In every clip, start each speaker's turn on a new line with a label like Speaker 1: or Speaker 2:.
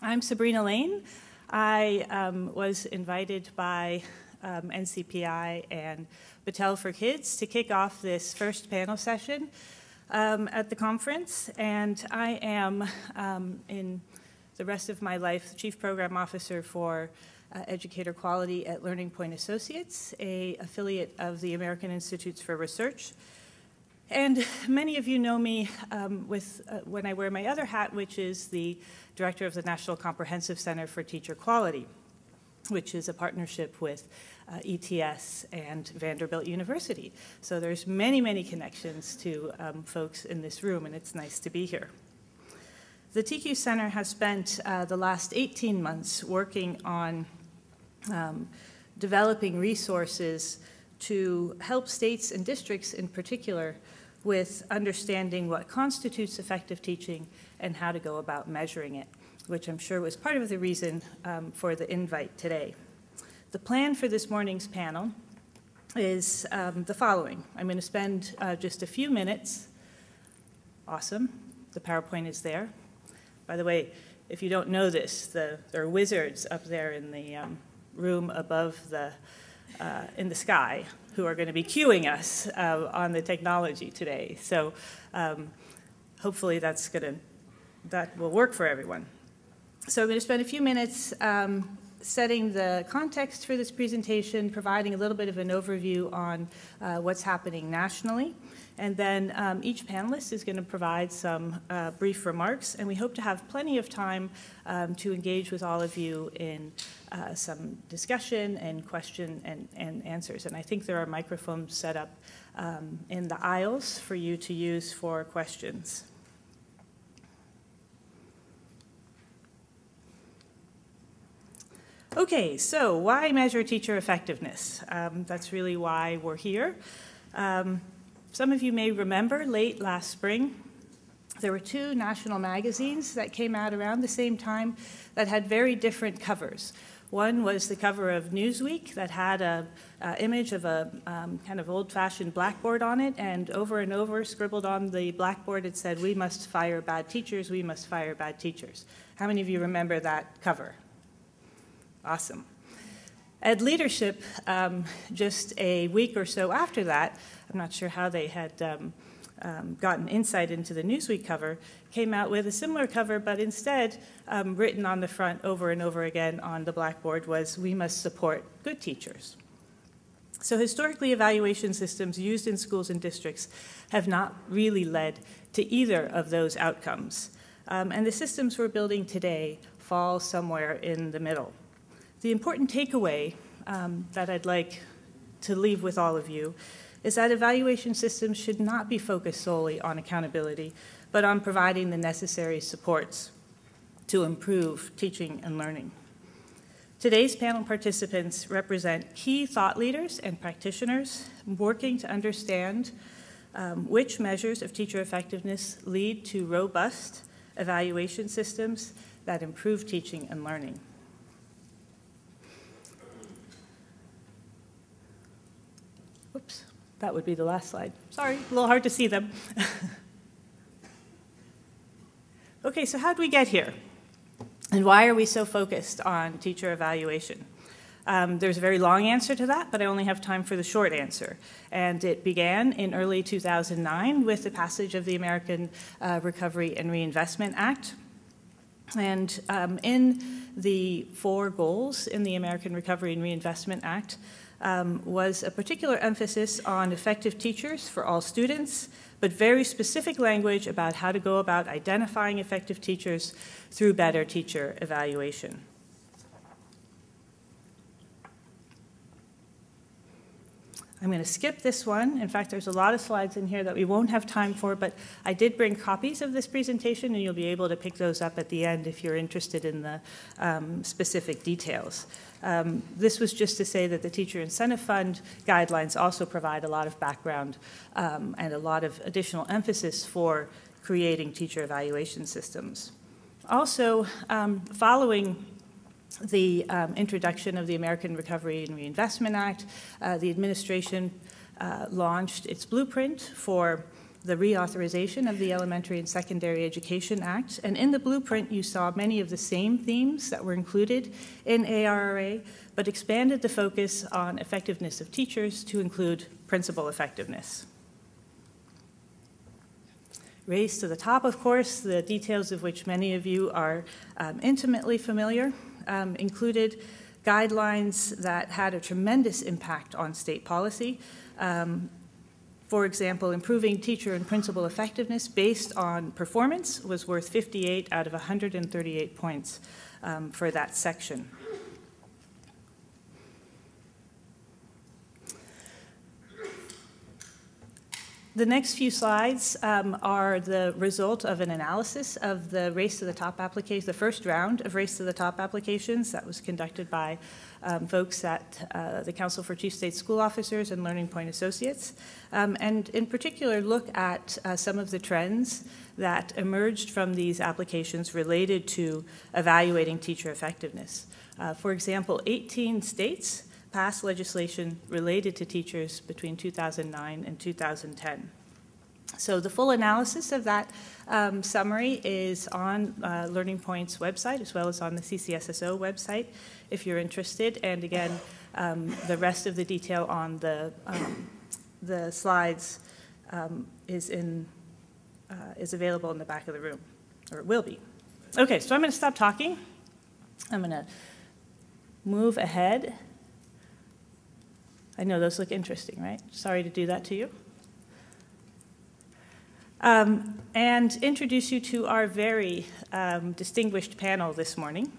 Speaker 1: I'm Sabrina Laine. I was invited by NCPI and Battelle for Kids to kick off this first panel session at the conference, and I am, in the rest of my life, the Chief Program Officer for Educator Quality at Learning Point Associates, an affiliate of the American Institutes for Research. And many of you know me when I wear my other hat, which is the Director of the National Comprehensive Center for Teacher Quality, which is a partnership with ETS and Vanderbilt University. So there's many, many connections to folks in this room, and it's nice to be here. The TQ Center has spent the last 18 months working on developing resources to help states and districts in particular with understanding what constitutes effective teaching and how to go about measuring it, which I'm sure was part of the reason for the invite today. The plan for this morning's panel is the following. I'm going to spend just a few minutes. Awesome. The PowerPoint is there. By the way, if you don't know this, there are wizards up there in the room above in the sky who are going to be cueing us on the technology today. So hopefully that will work for everyone. So I'm going to spend a few minutes setting the context for this presentation, providing a little bit of an overview on what's happening nationally. And then each panelist is going to provide some brief remarks, and we hope to have plenty of time to engage with all of you in some discussion and question and answers. And I think there are microphones set up in the aisles for you to use for questions. Okay, so why measure teacher effectiveness? That's really why we're here. Some of you may remember late last spring, there were two national magazines that came out around the same time that had very different covers. One was the cover of Newsweek that had an image of a kind of old-fashioned blackboard on it, and over, scribbled on the blackboard, it said, "We must fire bad teachers, we must fire bad teachers." How many of you remember that cover? Awesome. Ed Leadership, just a week or so after that, I'm not sure how they had gotten insight into the Newsweek cover, came out with a similar cover, but instead written on the front over and over again on the blackboard was, "We must support good teachers." So historically, evaluation systems used in schools and districts have not really led to either of those outcomes. And the systems we're building today fall somewhere in the middle. The important takeaway that I'd like to leave with all of you is that evaluation systems should not be focused solely on accountability, but on providing the necessary supports to improve teaching and learning. Today's panel participants represent key thought leaders and practitioners working to understand which measures of teacher effectiveness lead to robust evaluation systems that improve teaching and learning. Oops, that would be the last slide. Sorry, a little hard to see them. Okay, so how did we get here? And why are we so focused on teacher evaluation? There's a very long answer to that, but I only have time for the short answer. And it began in early 2009 with the passage of the American Recovery and Reinvestment Act. And in the 4 goals in the American Recovery and Reinvestment Act was a particular emphasis on effective teachers for all students, but very specific language about how to go about identifying effective teachers through better teacher evaluation. I'm going to skip this one. In fact, there's a lot of slides in here that we won't have time for, but I did bring copies of this presentation, and you'll be able to pick those up at the end if you're interested in the specific details. This was just to say that the Teacher Incentive Fund guidelines also provide a lot of background and a lot of additional emphasis for creating teacher evaluation systems. Also, following the introduction of the American Recovery and Reinvestment Act, the administration launched its blueprint for the reauthorization of the Elementary and Secondary Education Act. And in the blueprint, you saw many of the same themes that were included in ARRA, but expanded the focus on effectiveness of teachers to include principal effectiveness. Race to the top, of course, the details of which many of you are intimately familiar, included guidelines that had a tremendous impact on state policy. For example, improving teacher and principal effectiveness based on performance was worth 58 out of 138 points for that section. The next few slides are the result of an analysis of the Race to the Top application, the first round of Race to the Top applications that was conducted by folks at the Council for Chief State School Officers and Learning Point Associates, and in particular look at some of the trends that emerged from these applications related to evaluating teacher effectiveness. For example, 18 states passed legislation related to teachers between 2009 and 2010. So the full analysis of that summary is on Learning Point's website as well as on the CCSSO website if you're interested. And again, the rest of the detail on the slides is available in the back of the room, or it will be. Okay, so I'm going to stop talking. I'm going to move ahead. I know those look interesting, right? Sorry to do that to you. And introduce you to our very distinguished panel this morning.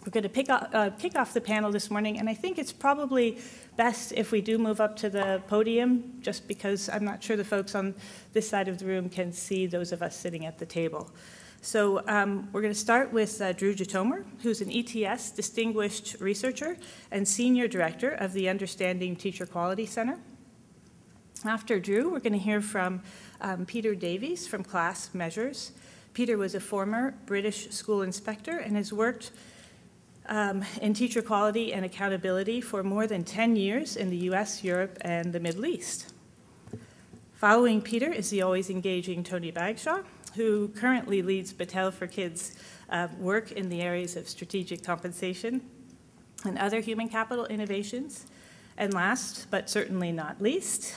Speaker 1: We're going to kick off the panel this morning, and I think it's probably best if we do move up to the podium, just because I'm not sure the folks on this side of the room can see those of us sitting at the table. So we're going to start with Drew Gitomer, who's an ETS distinguished researcher and senior director of the Understanding Teacher Quality Center. After Drew, we're going to hear from Peter Davies from Class Measures. Peter was a former British school inspector and has worked in teacher quality and accountability for more than 10 years in the US, Europe, and the Middle East. Following Peter is the always engaging Tony Bagshaw, who currently leads Battelle for Kids work in the areas of strategic compensation and other human capital innovations. And last, but certainly not least,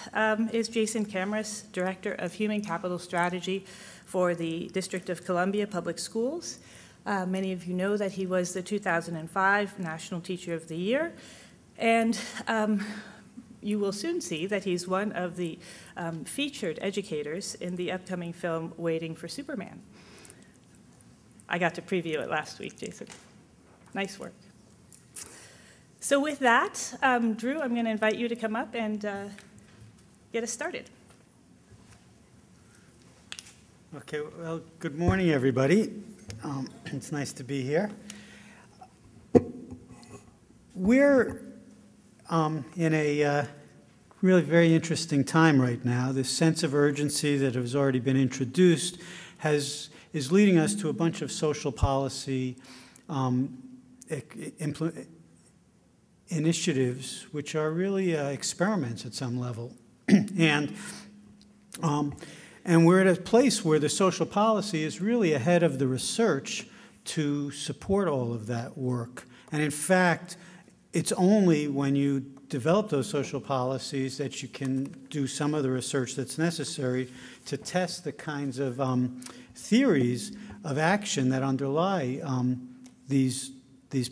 Speaker 1: is Jason Kamras, Director of Human Capital Strategy for the District of Columbia Public Schools. Many of you know that he was the 2005 National Teacher of the Year, and you will soon see that he's one of the featured educators in the upcoming film Waiting for Superman. I got to preview it last week, Jason. Nice work. So with that, Drew, I'm going to invite you to come up and get us started.
Speaker 2: Okay, well, good morning, everybody. It's nice to be here. We're in a really very interesting time right now. This sense of urgency that has already been introduced is leading us to a bunch of social policy initiatives, which are really experiments at some level. And we're at a place where the social policy is really ahead of the research to support all of that work. And in fact, it's only when you develop those social policies that you can do some of the research that's necessary to test the kinds of theories of action that underlie these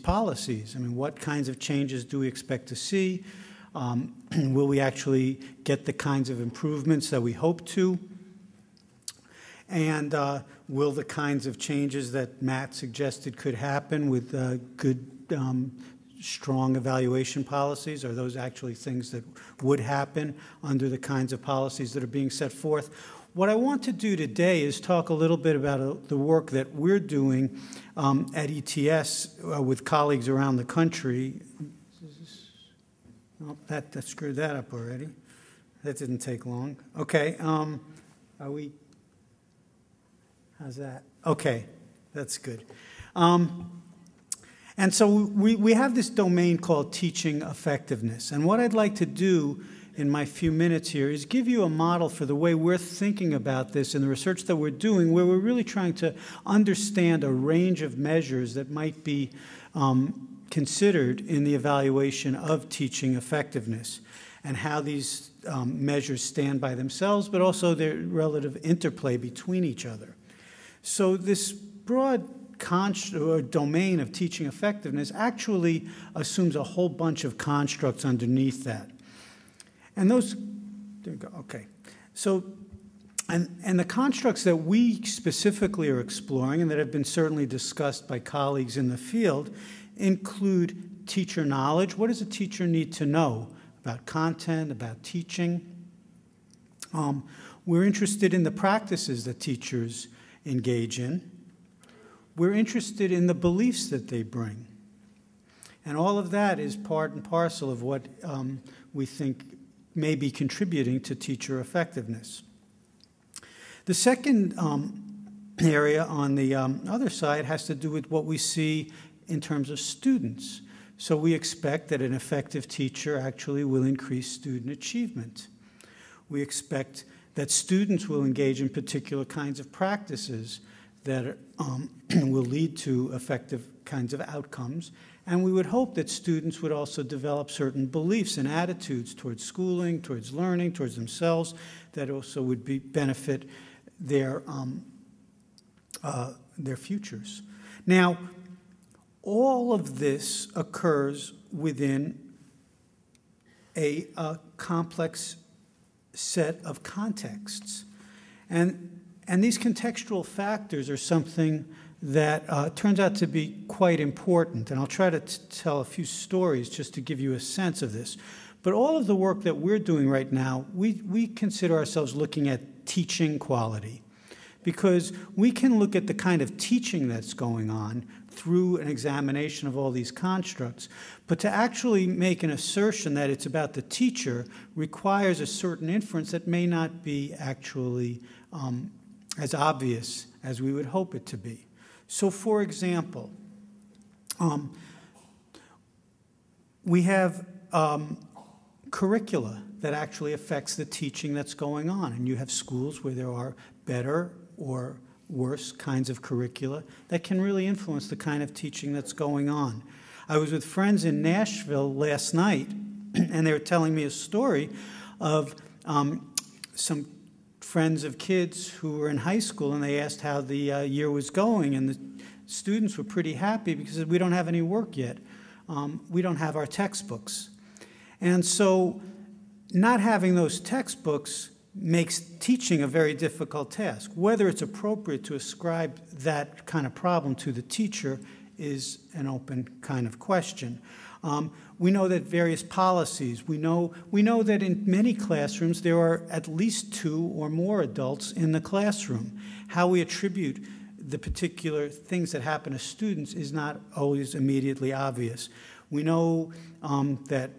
Speaker 2: policies. I mean, what kinds of changes do we expect to see? Will we actually get the kinds of improvements that we hope to? And will the kinds of changes that Matt suggested could happen with good, strong evaluation policies, are those actually things that would happen under the kinds of policies that are being set forth? What I want to do today is talk a little bit about the work that we're doing at ETS with colleagues around the country. Oh, that screwed that up already. That didn't take long. Okay, are we? How's that? Okay, that's good. And so we have this domain called teaching effectiveness. And what I'd like to do in my few minutes here is give you a model for the way we're thinking about this and the research that we're doing, where we're really trying to understand a range of measures that might be considered in the evaluation of teaching effectiveness, and how these measures stand by themselves, but also their relative interplay between each other. So this broad domain of teaching effectiveness actually assumes a whole bunch of constructs underneath that. And those, there we go, okay. So, and the constructs that we specifically are exploring and that have been certainly discussed by colleagues in the field include teacher knowledge. What does a teacher need to know about content, about teaching? We're interested in the practices that teachers engage in. We're interested in the beliefs that they bring. And all of that is part and parcel of what we think may be contributing to teacher effectiveness. The second area on the other side has to do with what we see in terms of students. So we expect that an effective teacher actually will increase student achievement. We expect that students will engage in particular kinds of practices that will lead to effective kinds of outcomes. And we would hope that students would also develop certain beliefs and attitudes towards schooling, towards learning, towards themselves, that also would benefit their futures. Now, all of this occurs within a complex set of contexts. And these contextual factors are something that turns out to be quite important. And I'll try to tell a few stories just to give you a sense of this. But all of the work that we're doing right now, we consider ourselves looking at teaching quality, because we can look at the kind of teaching that's going on through an examination of all these constructs. But to actually make an assertion that it's about the teacher requires a certain inference that may not be actually as obvious as we would hope it to be. So, for example, we have curricula that actually affects the teaching that's going on. And you have schools where there are better or worse kinds of curricula that can really influence the kind of teaching that's going on. I was with friends in Nashville last night, and they were telling me a story of some friends of kids who were in high school, and they asked how the year was going, and the students were pretty happy because we don't have any work yet. We don't have our textbooks. And so not having those textbooks makes teaching a very difficult task. Whether it's appropriate to ascribe that kind of problem to the teacher is an open kind of question. We know that various policies, we know that in many classrooms there are at least 2 or more adults in the classroom. How we attribute the particular things that happen to students is not always immediately obvious. We know that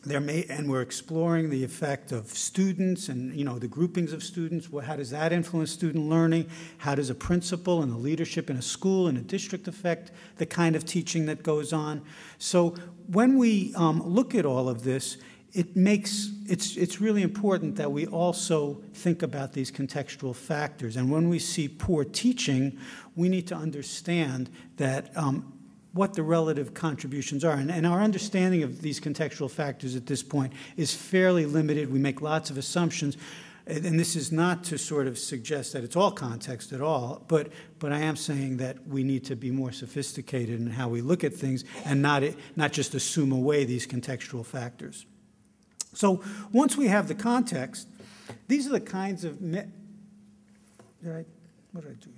Speaker 2: and we're exploring the effect of students and, the groupings of students. How does that influence student learning? How does a principal and the leadership in a school and a district affect the kind of teaching that goes on? So when we look at all of this, it's really important that we also think about these contextual factors. And when we see poor teaching, we need to understand that what the relative contributions are. And our understanding of these contextual factors at this point is fairly limited. We make lots of assumptions. And this is not to sort of suggest that it's all context at all, but I am saying that we need to be more sophisticated in how we look at things and not just assume away these contextual factors. So once we have the context, these are the kinds of... what did I do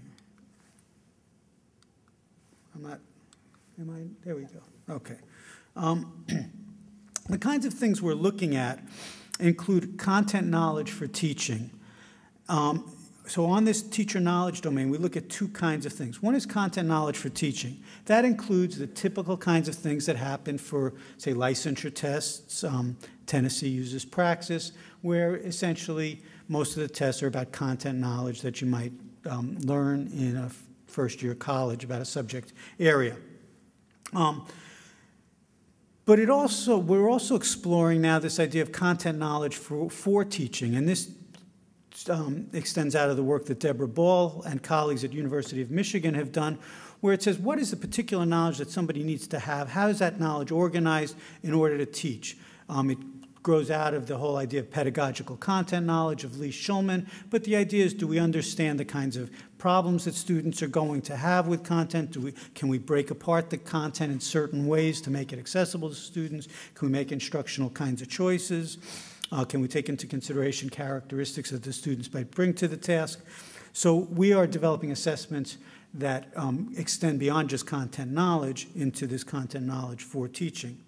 Speaker 2: here? There we go. Okay. The kinds of things we're looking at include content knowledge for teaching. So on this teacher knowledge domain, we look at 2 kinds of things. One is content knowledge for teaching. That includes the typical kinds of things that happen for, say, licensure tests. Tennessee uses Praxis, where essentially most of the tests are about content knowledge that you might learn in a first-year college about a subject area. But we're also exploring now this idea of content knowledge for teaching, and this extends out of the work that Deborah Ball and colleagues at University of Michigan have done, where it says, what is the particular knowledge that somebody needs to have? How is that knowledge organized in order to teach? It grows out of the whole idea of pedagogical content knowledge of Lee Shulman, but the idea is, do we understand the kinds of problems that students are going to have with content? Can we break apart the content in certain ways to make it accessible to students? Can we make instructional kinds of choices? Can we take into consideration characteristics that the students might bring to the task? So we are developing assessments that extend beyond just content knowledge into this content knowledge for teaching.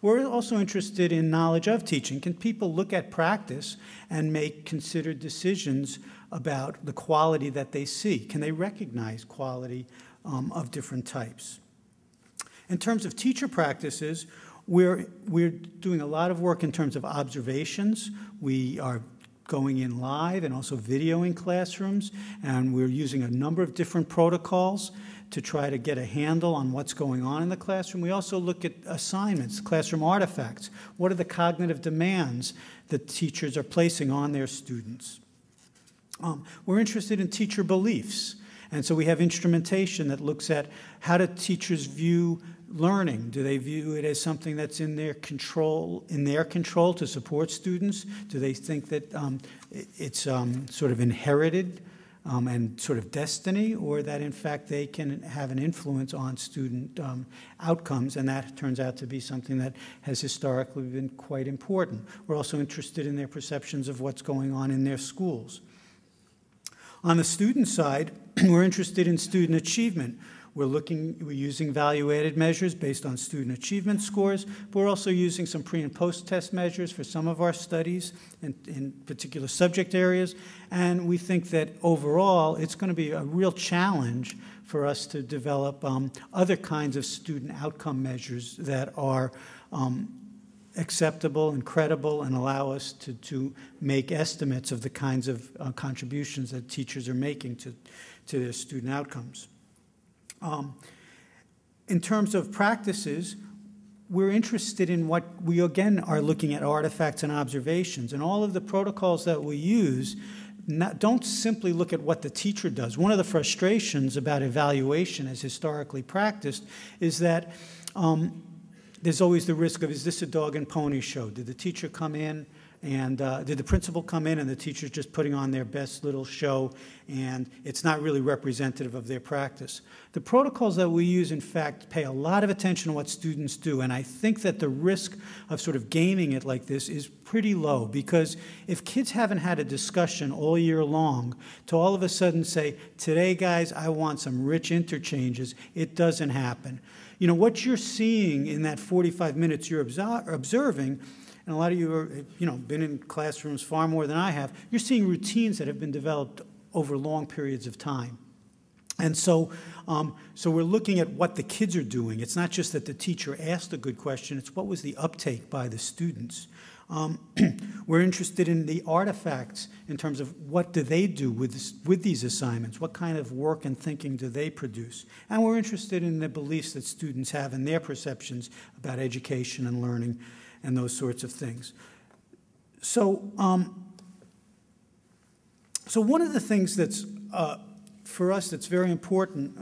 Speaker 2: We're also interested in knowledge of teaching. Can people look at practice and make considered decisions about the quality that they see? Can they recognize quality of different types? In terms of teacher practices, we're doing a lot of work in terms of observations. We are going in live and also videoing classrooms, and we're using a number of different protocols to try to get a handle on what's going on in the classroom. We also look at assignments, classroom artifacts. What are the cognitive demands that teachers are placing on their students? We're interested in teacher beliefs, and so we have instrumentation that looks at how do teachers view learning. Do they view it as something that's in their control to support students? Do they think that it's sort of inherited and sort of destiny, or that in fact they can have an influence on student outcomes, and that turns out to be something that has historically been quite important. We're also interested in their perceptions of what's going on in their schools. On the student side, we're interested in student achievement. We're using value-added measures based on student achievement scores, but we're also using some pre- and post-test measures for some of our studies in particular subject areas, and we think that overall it's going to be a real challenge for us to develop other kinds of student outcome measures that are acceptable and credible and allow us to make estimates of the kinds of contributions that teachers are making to their student outcomes. In terms of practices, we're interested in what we, again, are looking at artifacts and observations. And all of the protocols that we use don't simply look at what the teacher does. One of the frustrations about evaluation as historically practiced is that there's always the risk of, is this a dog and pony show? Did the teacher come in and did the principal come in and the teacher's just putting on their best little show and it's not really representative of their practice? The protocols that we use, in fact, pay a lot of attention to what students do, and I think that the risk of sort of gaming it like this is pretty low, because if kids haven't had a discussion all year long to all of a sudden say, today, guys, I want some rich interchanges, it doesn't happen. You know, what you're seeing in that 45 minutes you're observing, and a lot of you are, been in classrooms far more than I have, you're seeing routines that have been developed over long periods of time. And so we're looking at what the kids are doing. It's not just that the teacher asked a good question, it's what was the uptake by the students. We're interested in the artifacts in terms of what do they do with these assignments, what kind of work and thinking do they produce. And we're interested in the beliefs that students have and their perceptions about education and learning and those sorts of things. So one of the things that's, for us, that's very important,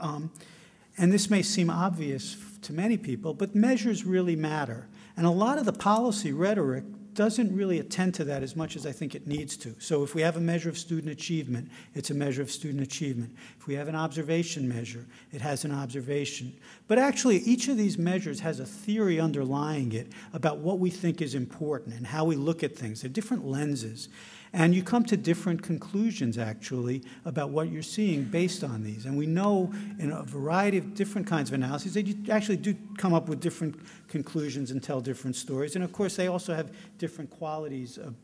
Speaker 2: and this may seem obvious to many people, but measures really matter. And a lot of the policy rhetoric doesn't really attend to that as much as I think it needs to. So if we have a measure of student achievement, it's a measure of student achievement. If we have an observation measure, it has an observation. But actually, each of these measures has a theory underlying it about what we think is important and how we look at things. They're different lenses. And you come to different conclusions, actually, about what you're seeing based on these. And we know in a variety of different kinds of analyses that you actually do come up with different conclusions and tell different stories. And, of course, they also have different qualities of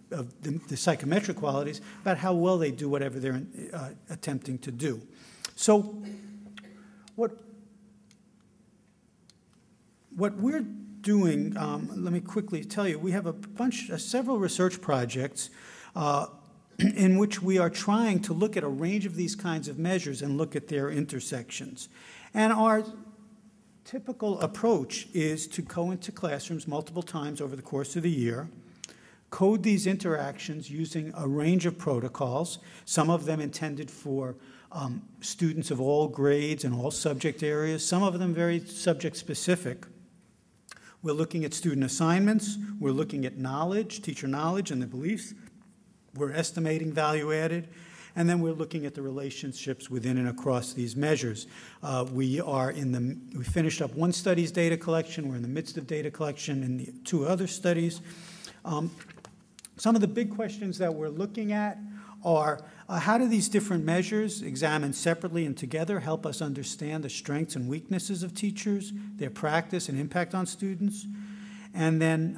Speaker 2: the psychometric qualities about how well they do whatever they're attempting to do. So what we're doing, let me quickly tell you, we have several research projects in which we are trying to look at a range of these kinds of measures and look at their intersections. And typical approach is to go into classrooms multiple times over the course of the year, code these interactions using a range of protocols, some of them intended for students of all grades and all subject areas, some of them very subject-specific. We're looking at student assignments, we're looking at knowledge, teacher knowledge and the beliefs, we're estimating value added, and then we're looking at the relationships within and across these measures. We finished up one study's data collection, we're in the midst of data collection in the 2 other studies. Some of the big questions that we're looking at are how do these different measures, examined separately and together, help us understand the strengths and weaknesses of teachers, their practice and impact on students? And then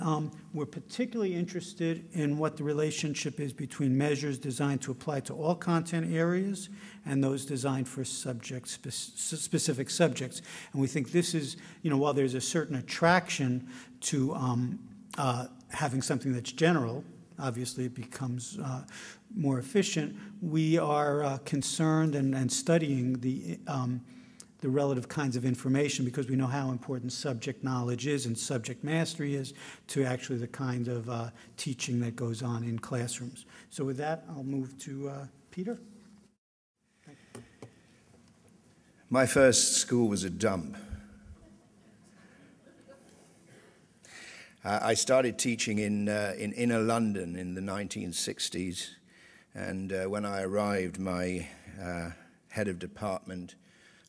Speaker 2: we're particularly interested in what the relationship is between measures designed to apply to all content areas and those designed for specific subjects. And we think this is, while there's a certain attraction to having something that's general, obviously it becomes more efficient, we are concerned and studying the relative kinds of information because we know how important subject knowledge is and subject mastery is to actually the kind of teaching that goes on in classrooms. So with that, I'll move to Peter.
Speaker 3: My first school was a dump. I started teaching in inner London in the 1960s, and when I arrived, my head of department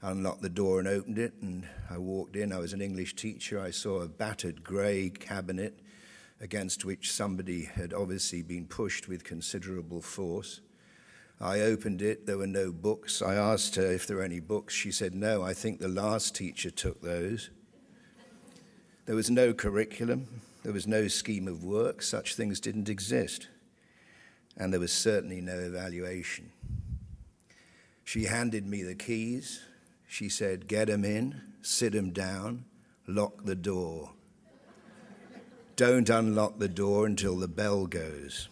Speaker 3: unlocked the door and opened it, and I walked in. I was an English teacher. I saw a battered grey cabinet against which somebody had obviously been pushed with considerable force. I opened it. There were no books. I asked her if there were any books. She said, "No, I think the last teacher took those." There was no curriculum. There was no scheme of work. Such things didn't exist. And there was certainly no evaluation. She handed me the keys. She said, "Get 'em in, sit 'em down, lock the door. Don't unlock the door until the bell goes."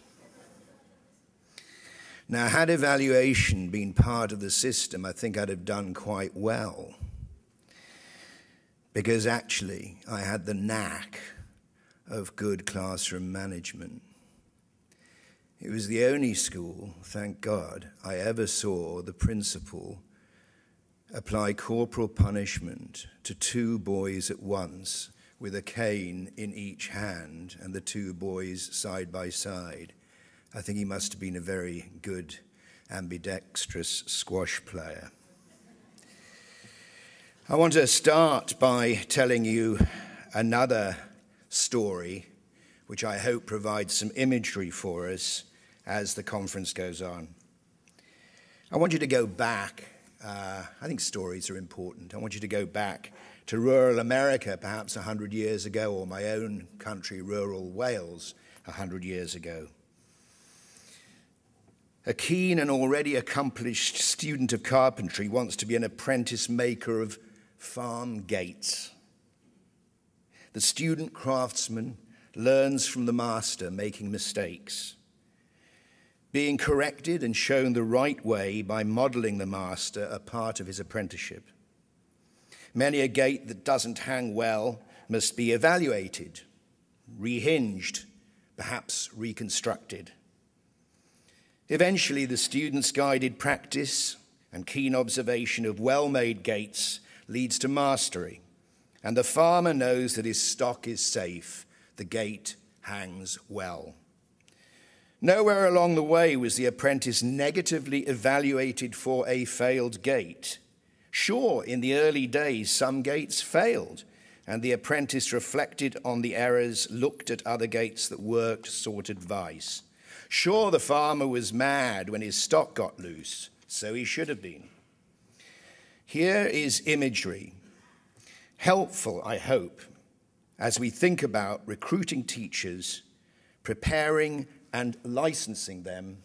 Speaker 3: Now, had evaluation been part of the system, I think I'd have done quite well. Because actually, I had the knack of good classroom management. It was the only school, thank God, I ever saw the principal apply corporal punishment to 2 boys at once with a cane in each hand and the 2 boys side by side. I think he must have been a very good ambidextrous squash player. I want to start by telling you another story, which I hope provides some imagery for us as the conference goes on. I want you to go back. I think stories are important. I want you to go back to rural America, perhaps 100 years ago, or my own country, rural Wales, 100 years ago. A keen and already accomplished student of carpentry wants to be an apprentice maker of farm gates. The student craftsman learns from the master, making mistakes, being corrected and shown the right way by modeling the master a part of his apprenticeship. Many a gate that doesn't hang well must be evaluated, rehinged, perhaps reconstructed. Eventually, the student's guided practice and keen observation of well-made gates leads to mastery, and the farmer knows that his stock is safe, the gate hangs well. Nowhere along the way was the apprentice negatively evaluated for a failed gate. Sure, in the early days, some gates failed, and the apprentice reflected on the errors, looked at other gates that worked, sought advice. Sure, the farmer was mad when his stock got loose, so he should have been. Here is imagery, helpful, I hope, as we think about recruiting teachers, preparing and licensing them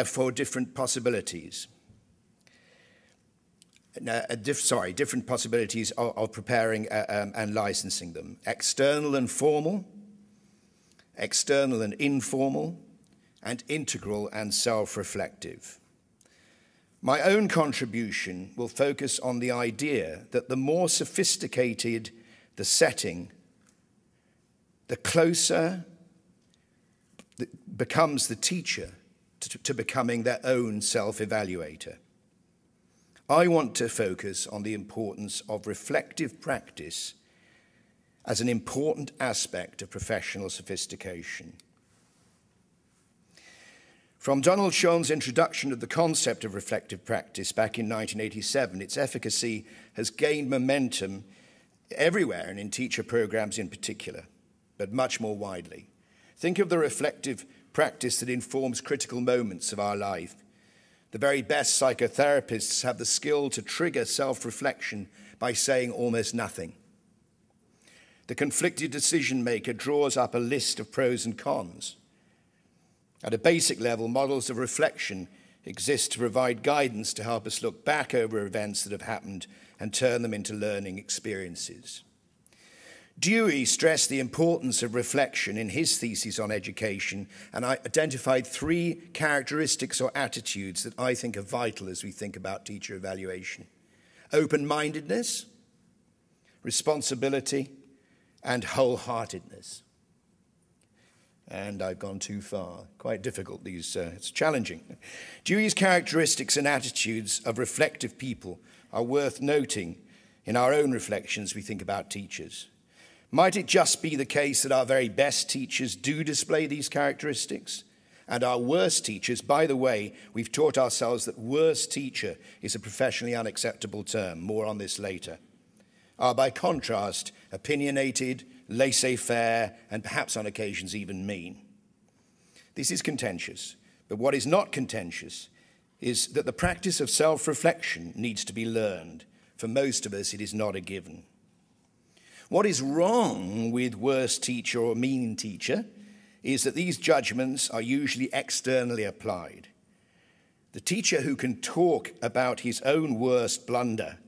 Speaker 3: for different possibilities. Different possibilities of preparing and licensing them. External and formal, external and informal, and integral and self-reflective. My own contribution will focus on the idea that the more sophisticated the setting, the closer becomes the teacher to becoming their own self-evaluator. I want to focus on the importance of reflective practice as an important aspect of professional sophistication. From Donald Schoen's introduction of the concept of reflective practice back in 1987, its efficacy has gained momentum everywhere and in teacher programs in particular, but much more widely. Think of the reflective practice that informs critical moments of our life. The very best psychotherapists have the skill to trigger self-reflection by saying almost nothing. The conflicted decision maker draws up a list of pros and cons. At a basic level, models of reflection exist to provide guidance to help us look back over events that have happened and turn them into learning experiences. Dewey stressed the importance of reflection in his thesis on education, and I identified 3 characteristics or attitudes that I think are vital as we think about teacher evaluation: open-mindedness, responsibility, and wholeheartedness. And I've gone too far. Quite difficult, it's challenging. Dewey's characteristics and attitudes of reflective people are worth noting in our own reflections we think about teachers. Might it just be the case that our very best teachers do display these characteristics? And our worst teachers, by the way, we've taught ourselves that worst teacher is a professionally unacceptable term. More on this later. Are, by contrast, opinionated, laissez-faire, and perhaps on occasions even mean. This is contentious, but what is not contentious is that the practice of self-reflection needs to be learned. For most of us, it is not a given. What is wrong with worst teacher or mean teacher is that these judgments are usually externally applied. The teacher who can talk about his own worst blunder,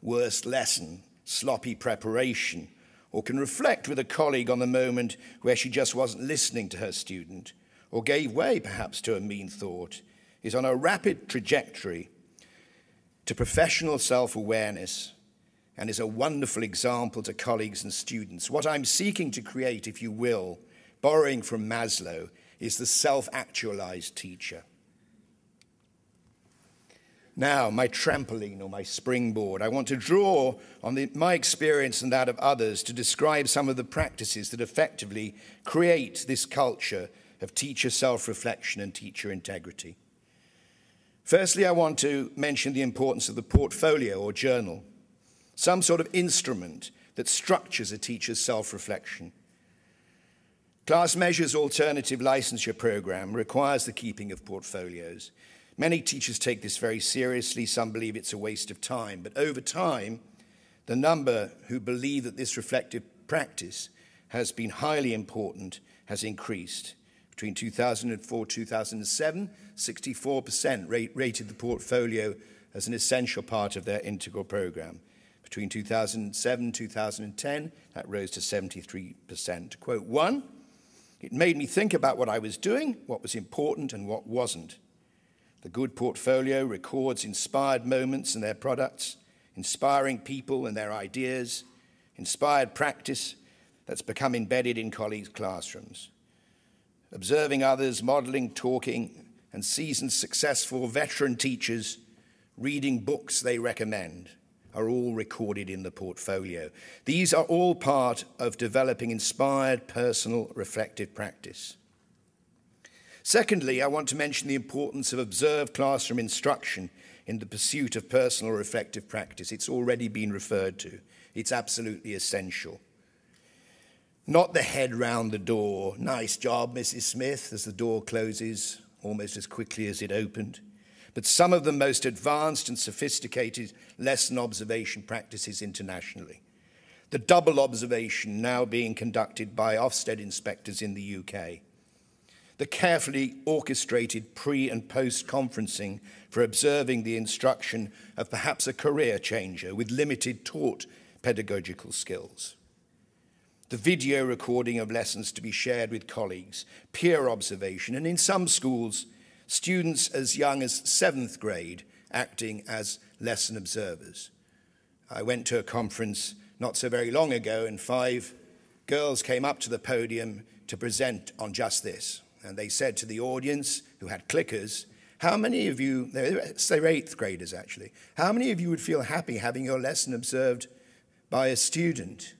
Speaker 3: worst lesson, sloppy preparation, or can reflect with a colleague on the moment where she just wasn't listening to her student, or gave way perhaps to a mean thought, is on a rapid trajectory to professional self-awareness and is a wonderful example to colleagues and students. What I'm seeking to create, if you will, borrowing from Maslow, is the self-actualized teacher. Now, my trampoline or my springboard, I want to draw on my experience and that of others to describe some of the practices that effectively create this culture of teacher self-reflection and teacher integrity. Firstly, I want to mention the importance of the portfolio or journal, some sort of instrument that structures a teacher's self-reflection. Class Measure's alternative licensure program requires the keeping of portfolios. Many teachers take this very seriously. Some believe it's a waste of time. But over time, the number who believe that this reflective practice has been highly important has increased. Between 2004 and 2007, 64% rated the portfolio as an essential part of their integral program. Between 2007 and 2010, that rose to 73%. To quote one, "It made me think about what I was doing, what was important and what wasn't. The good portfolio records inspired moments and their products, inspiring people and their ideas, inspired practice that's become embedded in colleagues' classrooms. Observing others, modeling, talking, and seasoned, successful veteran teachers reading books they recommend are all recorded in the portfolio. These are all part of developing inspired, personal, reflective practice. Secondly, I want to mention the importance of observed classroom instruction in the pursuit of personal reflective practice. It's already been referred to. It's absolutely essential. Not the head round the door, "Nice job, Mrs. Smith," as the door closes almost as quickly as it opened, but some of the most advanced and sophisticated lesson observation practices internationally. The double observation now being conducted by Ofsted inspectors in the UK. The carefully orchestrated pre- and post-conferencing for observing the instruction of perhaps a career changer with limited taught pedagogical skills. The video recording of lessons to be shared with colleagues, peer observation, and in some schools, students as young as 7th grade acting as lesson observers. I went to a conference not so very long ago, and 5 girls came up to the podium to present on just this. And they said to the audience, who had clickers, how many of you, they were 8th graders actually, how many of you would feel happy having your lesson observed by a student?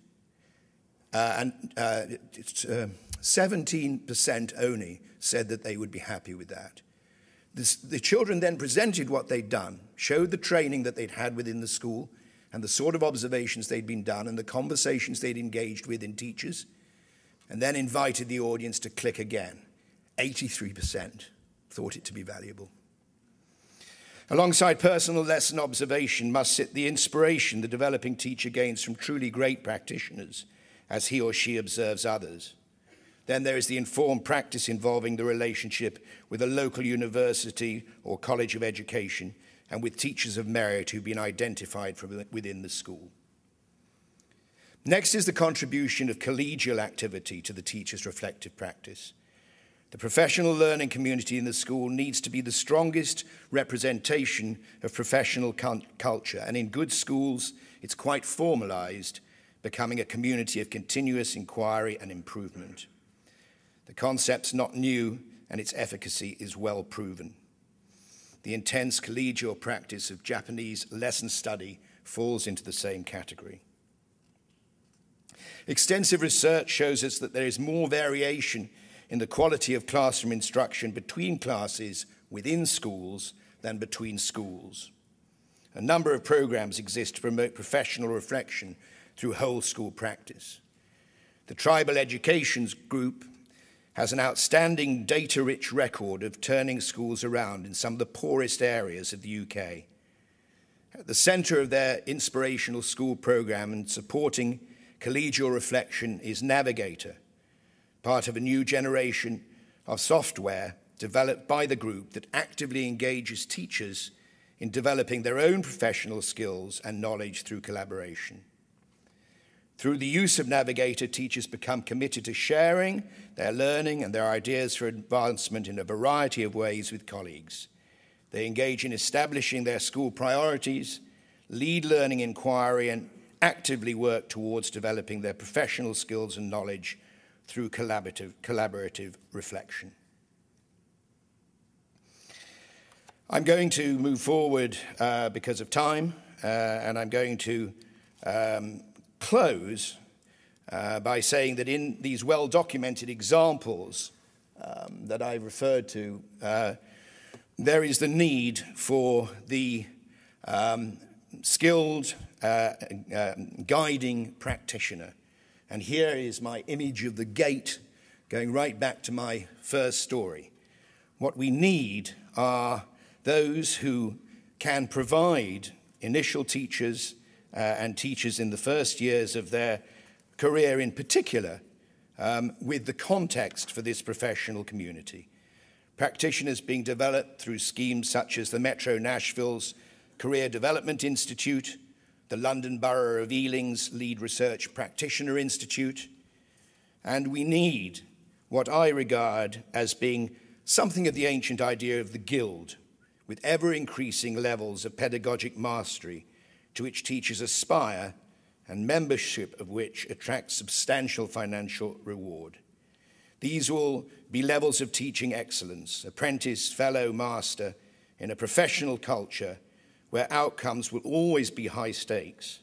Speaker 3: 17% only said that they would be happy with that. The children then presented what they'd done, showed the training that they'd had within the school, and the sort of observations they'd been done, and the conversations they'd engaged with in teachers, and then invited the audience to click again. 83% thought it to be valuable. Alongside personal lesson observation must sit the inspiration the developing teacher gains from truly great practitioners as he or she observes others. Then there is the informed practice involving the relationship with a local university or college of education and with teachers of merit who've been identified from within the school. Next is the contribution of collegial activity to the teacher's reflective practice. The professional learning community in the school needs to be the strongest representation of professional culture, and in good schools, it's quite formalized, becoming a community of continuous inquiry and improvement. The concept's not new, and its efficacy is well proven. The intense collegial practice of Japanese lesson study falls into the same category. Extensive research shows us that there is more variation in the quality of classroom instruction between classes within schools than between schools. A number of programs exist to promote professional reflection through whole school practice. The Tribal Educations Group has an outstanding data-rich record of turning schools around in some of the poorest areas of the UK. At the centre of their inspirational school programme and supporting collegial reflection is Navigator, part of a new generation of software developed by the group that actively engages teachers in developing their own professional skills and knowledge through collaboration. Through the use of Navigator, teachers become committed to sharing their learning and their ideas for advancement in a variety of ways with colleagues. They engage in establishing their school priorities, lead learning inquiry, and actively work towards developing their professional skills and knowledge through collaborative reflection. I'm going to move forward because of time, and I'm going to close by saying that in these well-documented examples that I referred to, there is the need for the skilled guiding practitioner. And here is my image of the gate going right back to my first story. What we need are those who can provide initial teachers and teachers in the first years of their career in particular with the context for this professional community. Practitioners being developed through schemes such as the Metro Nashville's Career Development Institute, the London Borough of Ealing's Lead Research Practitioner Institute, and we need what I regard as being something of the ancient idea of the guild, with ever-increasing levels of pedagogic mastery to which teachers aspire and membership of which attracts substantial financial reward. These will be levels of teaching excellence, apprentice, fellow, master, in a professional culture where outcomes will always be high stakes.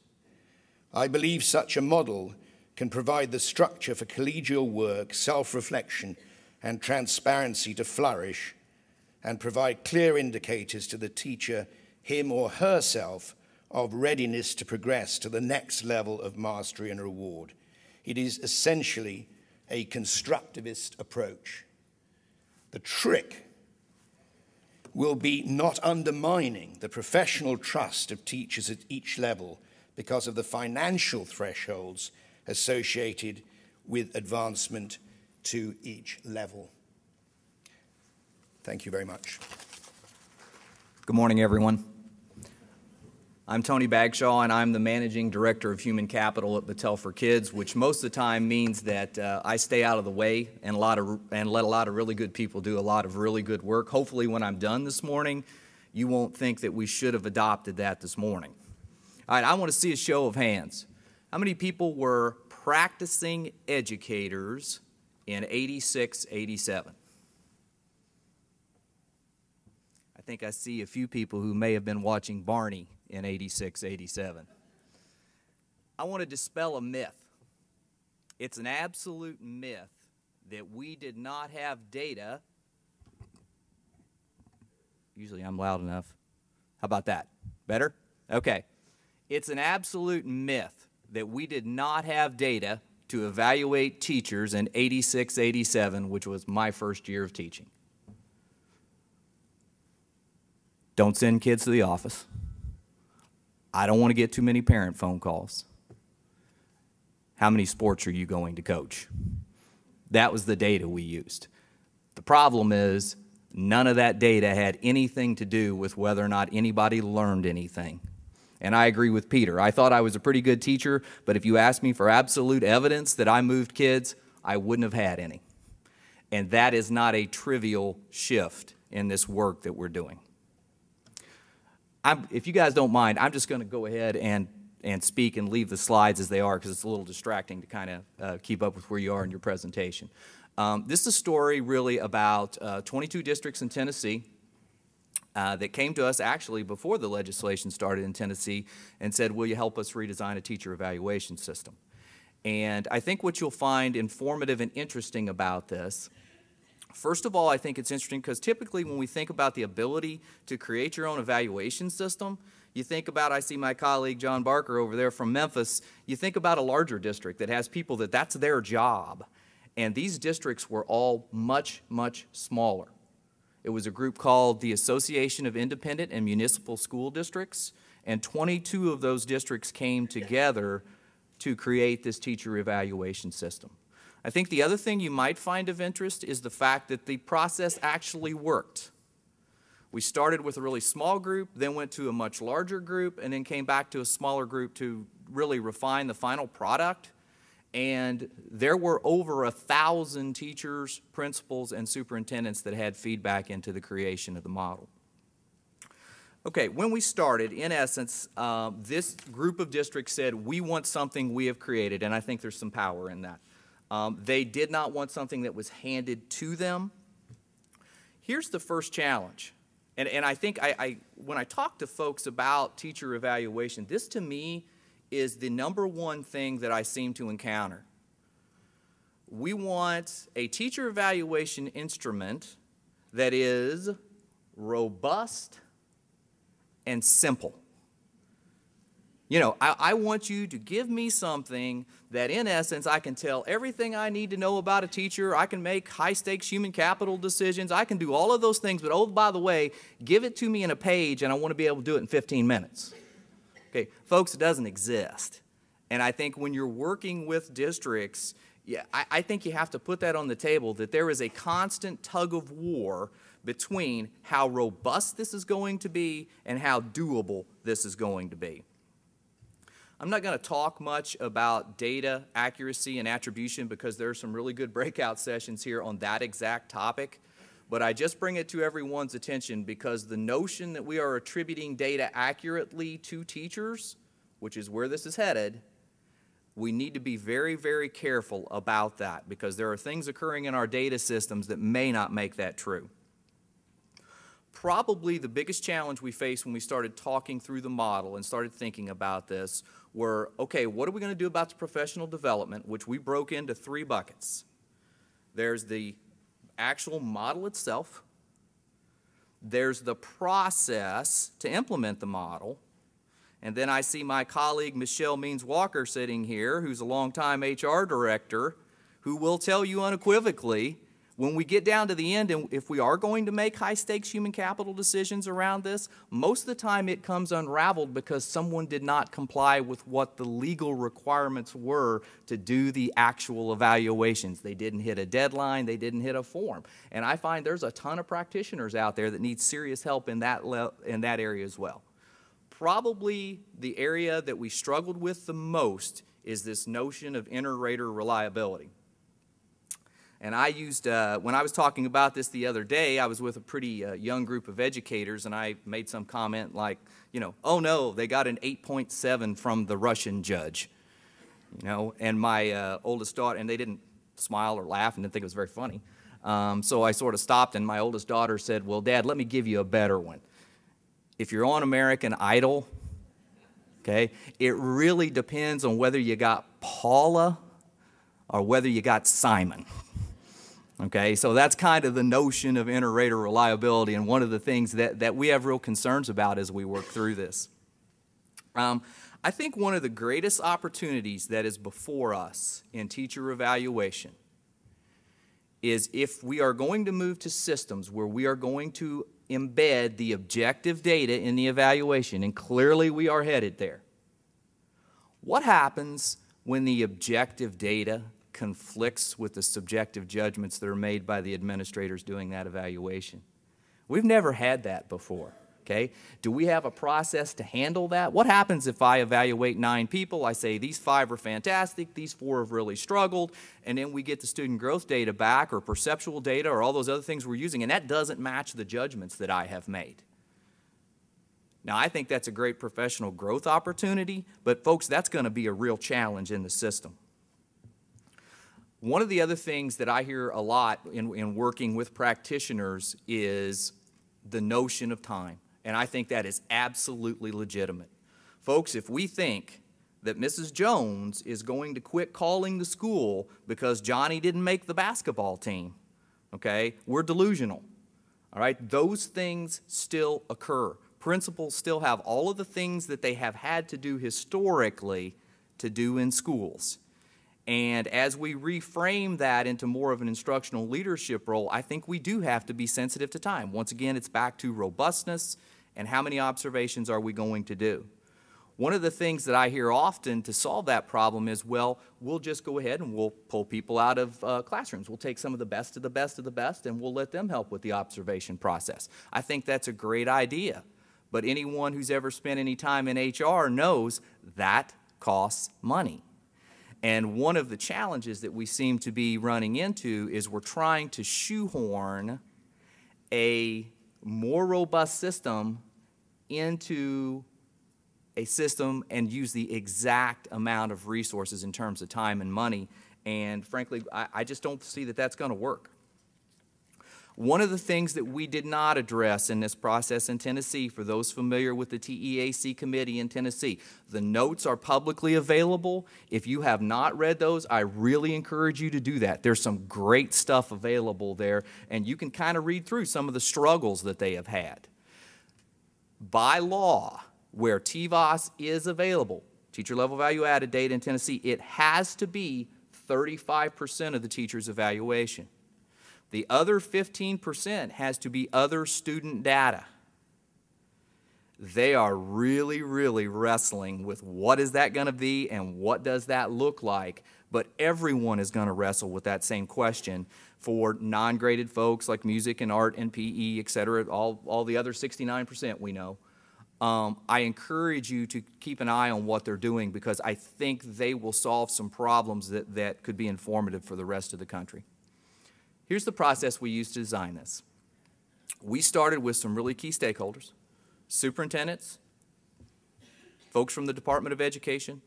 Speaker 3: I believe such a model can provide the structure for collegial work, self-reflection, and transparency to flourish, and provide clear indicators to the teacher, him or herself, of readiness to progress to the next level of mastery and reward. It is essentially a constructivist approach. The trick will be not undermining the professional trust of teachers at each level because of the financial thresholds associated with advancement to each level. Thank you very much.
Speaker 4: Good morning, everyone. I'm Tony Bagshaw, and I'm the Managing Director of Human Capital at Battelle for Kids, which most of the time means that I stay out of the way and let a lot of really good people do a lot of really good work. Hopefully, when I'm done this morning, you won't think that we should have adopted that this morning. All right, I want to see a show of hands. How many people were practicing educators in 86, 87? I think I see a few people who may have been watching Barney in 86, 87. I want to dispel a myth. It's an absolute myth that we did not have data. Usually I'm loud enough. How about that? Better? Okay. It's an absolute myth that we did not have data to evaluate teachers in 86, 87, which was my first year of teaching. Don't send kids to the office. I don't want to get too many parent phone calls. How many sports are you going to coach? That was the data we used. The problem is none of that data had anything to do with whether or not anybody learned anything. And I agree with Peter. I thought I was a pretty good teacher, but if you asked me for absolute evidence that I moved kids, I wouldn't have had any. And that is not a trivial shift in this work that we're doing. If you guys don't mind, I'm just going to go ahead and speak and leave the slides as they are because it's a little distracting to kind of keep up with where you are in your presentation. This is a story really about 22 districts in Tennessee that came to us actually before the legislation started in Tennessee and said, will you help us redesign a teacher evaluation system? And I think what you'll find informative and interesting about this, first of all, I think it's interesting because typically when we think about the ability to create your own evaluation system, you think about, I see my colleague John Barker over there from Memphis, you think about a larger district that has people that's their job. And these districts were all much, much smaller. It was a group called the Association of Independent and Municipal School Districts, and 22 of those districts came together to create this teacher evaluation system. I think the other thing you might find of interest is the fact that the process actually worked. We started with a really small group, then went to a much larger group, and then came back to a smaller group to really refine the final product. And there were over 1,000 teachers, principals, and superintendents that had feedback into the creation of the model. Okay, when we started, in essence, this group of districts said, we want something we have created, and I think there's some power in that. They did not want something that was handed to them. Here's the first challenge. And I think when I talk to folks about teacher evaluation, this to me is the number one thing that I seem to encounter. We want a teacher evaluation instrument that is robust and simple. You know, I want you to give me something that, in essence, I can tell everything I need to know about a teacher. I can make high-stakes human capital decisions. I can do all of those things. But, oh, by the way, give it to me in a page, and I want to be able to do it in 15 minutes. Okay, folks, it doesn't exist. And I think when you're working with districts, I think you have to put that on the table, that there is a constant tug of war between how robust this is going to be and how doable this is going to be. I'm not going to talk much about data accuracy and attribution because there are some really good breakout sessions here on that exact topic, but I just bring it to everyone's attention because the notion that we are attributing data accurately to teachers, which is where this is headed, we need to be very, very careful about that because there are things occurring in our data systems that may not make that true. Probably the biggest challenge we faced when we started talking through the model and started thinking about this were, okay, what are we going to do about the professional development, which we broke into 3 buckets. There's the actual model itself. There's the process to implement the model. And then I see my colleague Michelle Means-Walker sitting here, who's a longtime HR director, who will tell you unequivocally, when we get down to the end, and if we are going to make high-stakes human capital decisions around this, most of the time it comes unraveled because someone did not comply with what the legal requirements were to do the actual evaluations. They didn't hit a deadline. They didn't hit a form. And I find there's a ton of practitioners out there that need serious help in that area as well. Probably the area that we struggled with the most is this notion of inter-rater reliability. And I used, when I was talking about this the other day, I was with a pretty young group of educators, and I made some comment like, oh no, they got an 8.7 from the Russian judge. And my oldest daughter, and they didn't smile or laugh and didn't think it was very funny. So I sort of stopped, and my oldest daughter said, well, Dad, let me give you a better one. If you're on American Idol, okay, it really depends on whether you got Paula or whether you got Simon. Okay, so that's kind of the notion of inter-rater reliability, and one of the things that we have real concerns about as we work through this. I think one of the greatest opportunities that is before us in teacher evaluation is if we are going to move to systems where we are going to embed the objective data in the evaluation, and clearly we are headed there. What happens when the objective data conflicts with the subjective judgments that are made by the administrators doing that evaluation? We've never had that before. Okay? Do we have a process to handle that? What happens if I evaluate 9 people? I say these 5 are fantastic, these 4 have really struggled, and then we get the student growth data back or perceptual data or all those other things we're using, and that doesn't match the judgments that I have made. Now, I think that's a great professional growth opportunity, but folks, that's going to be a real challenge in the system. One of the other things that I hear a lot in working with practitioners is the notion of time. And I think that is absolutely legitimate. Folks, if we think that Mrs. Jones is going to quit calling the school because Johnny didn't make the basketball team, okay, we're delusional. All right, those things still occur. Principals still have all of the things that they have had to do historically to do in schools. And as we reframe that into more of an instructional leadership role, I think we do have to be sensitive to time. Once again, it's back to robustness and how many observations are we going to do. One of the things that I hear often to solve that problem is, well, we'll just go ahead and we'll pull people out of classrooms. We'll take some of the best of the best of the best and we'll let them help with the observation process. I think that's a great idea. But anyone who's ever spent any time in HR knows that costs money. And one of the challenges that we seem to be running into is we're trying to shoehorn a more robust system into a system and use the exact amount of resources in terms of time and money. And frankly, I just don't see that that's going to work. One of the things that we did not address in this process in Tennessee, for those familiar with the TEAC committee in Tennessee, the notes are publicly available. If you have not read those, I really encourage you to do that. There's some great stuff available there, and you can kind of read through some of the struggles that they have had. By law, where TVOS is available, teacher level value added data in Tennessee, it has to be 35% of the teacher's evaluation. The other 15% has to be other student data. They are really, really wrestling with what is that going to be and what does that look like. But everyone is going to wrestle with that same question for non-graded folks like music and art and PE, et cetera, all the other 69% we know. I encourage you to keep an eye on what they're doing because I think they will solve some problems that could be informative for the rest of the country. Here's the process we used to design this. We started with some really key stakeholders, superintendents, folks from the Department of Education,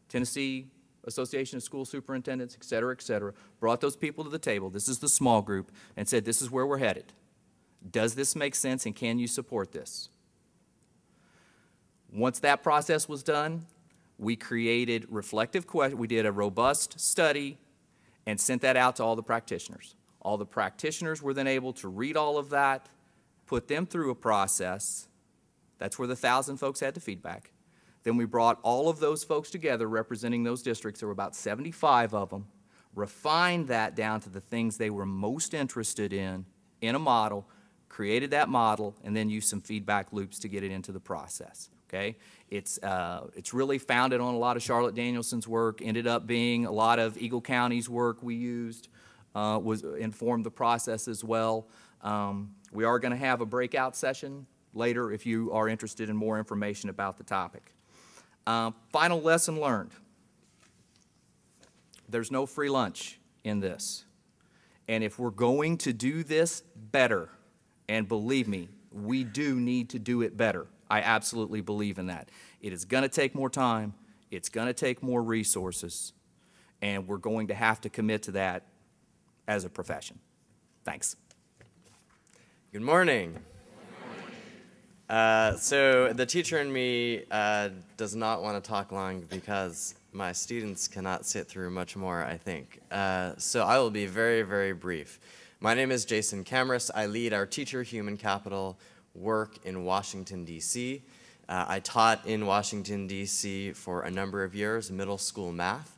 Speaker 4: Tennessee Association of School Superintendents, et cetera, brought those people to the table. This is the small group, and said, this is where we're headed. Does this make sense, and can you support this? Once that process was done, we created reflective questions. We did a robust study and sent that out to all the practitioners. All the practitioners were then able to read all of that, put them through a process. That's where the 1,000 folks had the feedback. Then we brought all of those folks together representing those districts. There were about 75 of them, refined that down to the things they were most interested in a model, created that model, and then used some feedback loops to get it into the process. Okay? It's really founded on a lot of Charlotte Danielson's work, ended up being a lot of Eagle County's work we used, informed the process as well. We are going to have a breakout session later if you are interested in more information about the topic. Final lesson learned. There's no free lunch in this. And if we're going to do this better, and believe me, we do need to do it better. I absolutely believe in that. It is going to take more time. It's going to take more resources. And we're going to have to commit to that as a profession. Thanks.
Speaker 5: Good morning. So the teacher in me does not want to talk long because my students cannot sit through much more, I think. So I will be very, very brief. My name is Jason Kamras. I lead our teacher human capital work in Washington, D.C. I taught in Washington, D.C. for a number of years, middle school math.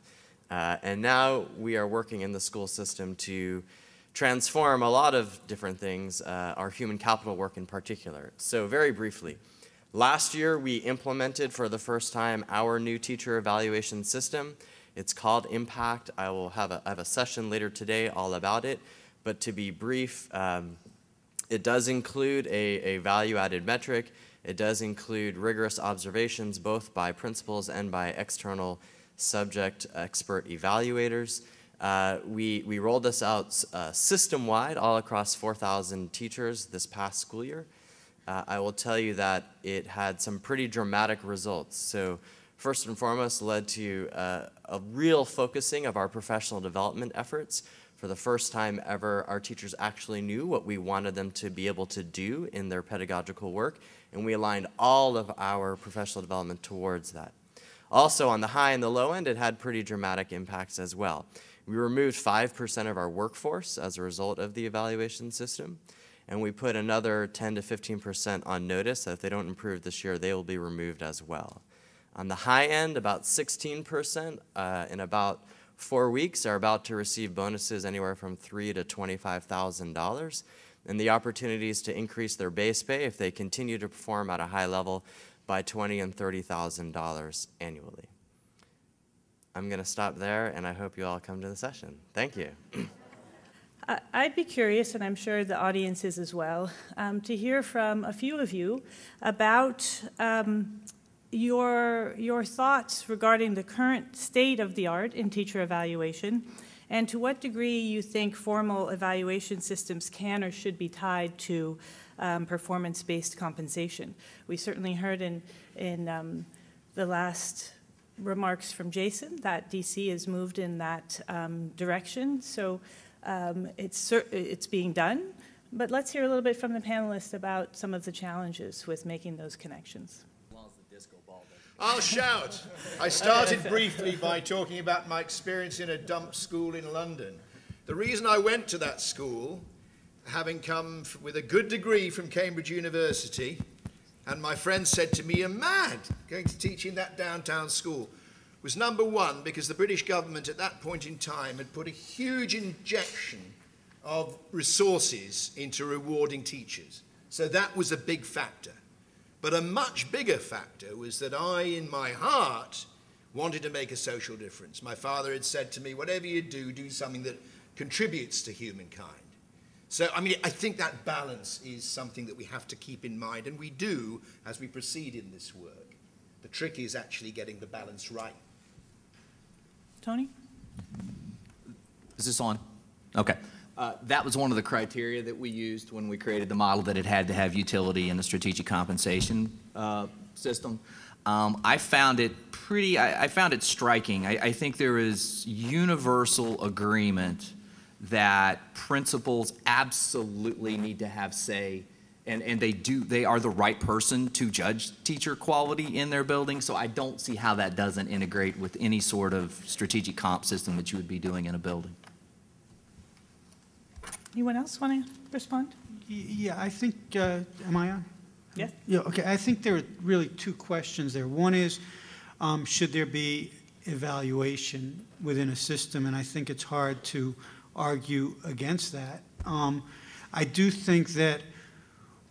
Speaker 5: And now we are working in the school system to transform a lot of different things, our human capital work in particular. So very briefly, last year we implemented for the first time our new teacher evaluation system. It's called Impact. I have a session later today all about it, but to be brief, it does include a value-added metric. It does include rigorous observations both by principals and by external subject expert evaluators. We rolled this out system-wide all across 4,000 teachers this past school year. I will tell you that it had some pretty dramatic results. So first and foremost, led to a real focusing of our professional development efforts. For the first time ever, our teachers actually knew what we wanted them to be able to do in their pedagogical work, and we aligned all of our professional development towards that. Also, on the high and the low end, it had pretty dramatic impacts as well. We removed 5% of our workforce as a result of the evaluation system, and we put another 10 to 15% on notice that if they don't improve this year, they will be removed as well. On the high end, about 16% in about 4 weeks are about to receive bonuses anywhere from $3,000 to $25,000, and the opportunities to increase their base pay if they continue to perform at a high level by $20,000 and $30,000 annually. I'm going to stop there, and I hope you all come to the session. Thank you.
Speaker 1: I'd be curious, and I'm sure the audience is as well, to hear from a few of you about your thoughts regarding the current state of the art in teacher evaluation, and to what degree you think formal evaluation systems can or should be tied to performance-based compensation. We certainly heard in the last remarks from Jason that DC has moved in that direction, so it's being done. But let's hear a little bit from the panelists about some of the challenges with making those connections.
Speaker 6: I'll shout. I started briefly by talking about my experience in a dump school in London. The reason I went to that school, having come with a good degree from Cambridge University, and my friend said to me, "You're mad going to teach in that downtown school," was number one, because the British government at that point in time had put a huge injection of resources into rewarding teachers. So that was a big factor. But a much bigger factor was that I, in my heart, wanted to make a social difference. My father had said to me, whatever you do, do something that contributes to humankind. So, I think that balance is something that we have to keep in mind, and we do as we proceed in this work. The trick is actually getting the balance right.
Speaker 1: Tony?
Speaker 4: Is this on? Okay. That was one of the criteria that we used when we created the model, that it had to have utility in the strategic compensation system. I found it striking. I think there is universal agreement that principals absolutely need to have say, and they are the right person to judge teacher quality in their building, so I don't see how that doesn't integrate with any sort of strategic comp system that you would be doing in a building.
Speaker 1: Anyone else want to respond?
Speaker 2: Yeah, I think, am I on?
Speaker 1: Yes.
Speaker 2: Yeah, okay. I think there are really two questions there. One is, should there be evaluation within a system? And I think it's hard to argue against that. I do think that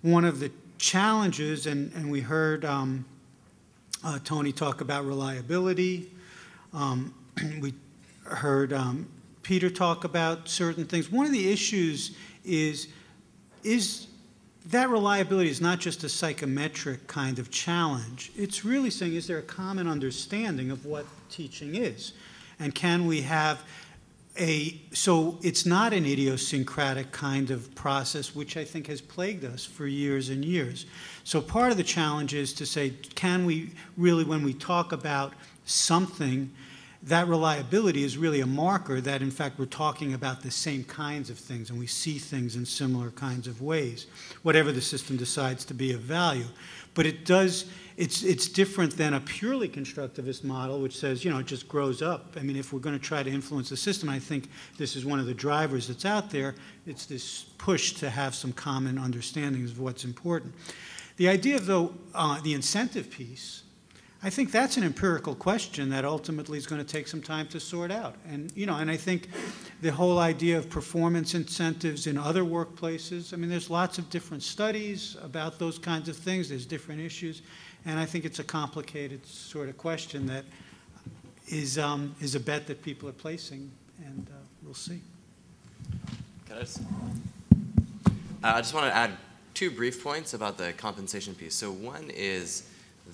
Speaker 2: one of the challenges, and we heard Tony talk about reliability. We heard Peter talk about certain things. One of the issues is that reliability is not just a psychometric kind of challenge. It's really saying, is there a common understanding of what teaching is? And can we have So it's not an idiosyncratic kind of process, which I think has plagued us for years and years. So part of the challenge is to say, can we really, when we talk about something, that reliability is really a marker that, in fact, we're talking about the same kinds of things and we see things in similar kinds of ways, whatever the system decides to be of value. But it's different than a purely constructivist model, which says, it just grows up. I mean, if we're going to try to influence the system, I think this is one of the drivers that's out there. It's this push to have some common understandings of what's important. The idea of, though, the incentive piece, I think that's an empirical question that ultimately is going to take some time to sort out. And, and I think the whole idea of performance incentives in other workplaces, I mean, there's lots of different studies about those kinds of things. There's different issues. And I think it's a complicated sort of question that is a bet that people are placing, and we'll see.
Speaker 5: I just want to add 2 brief points about the compensation piece. So one is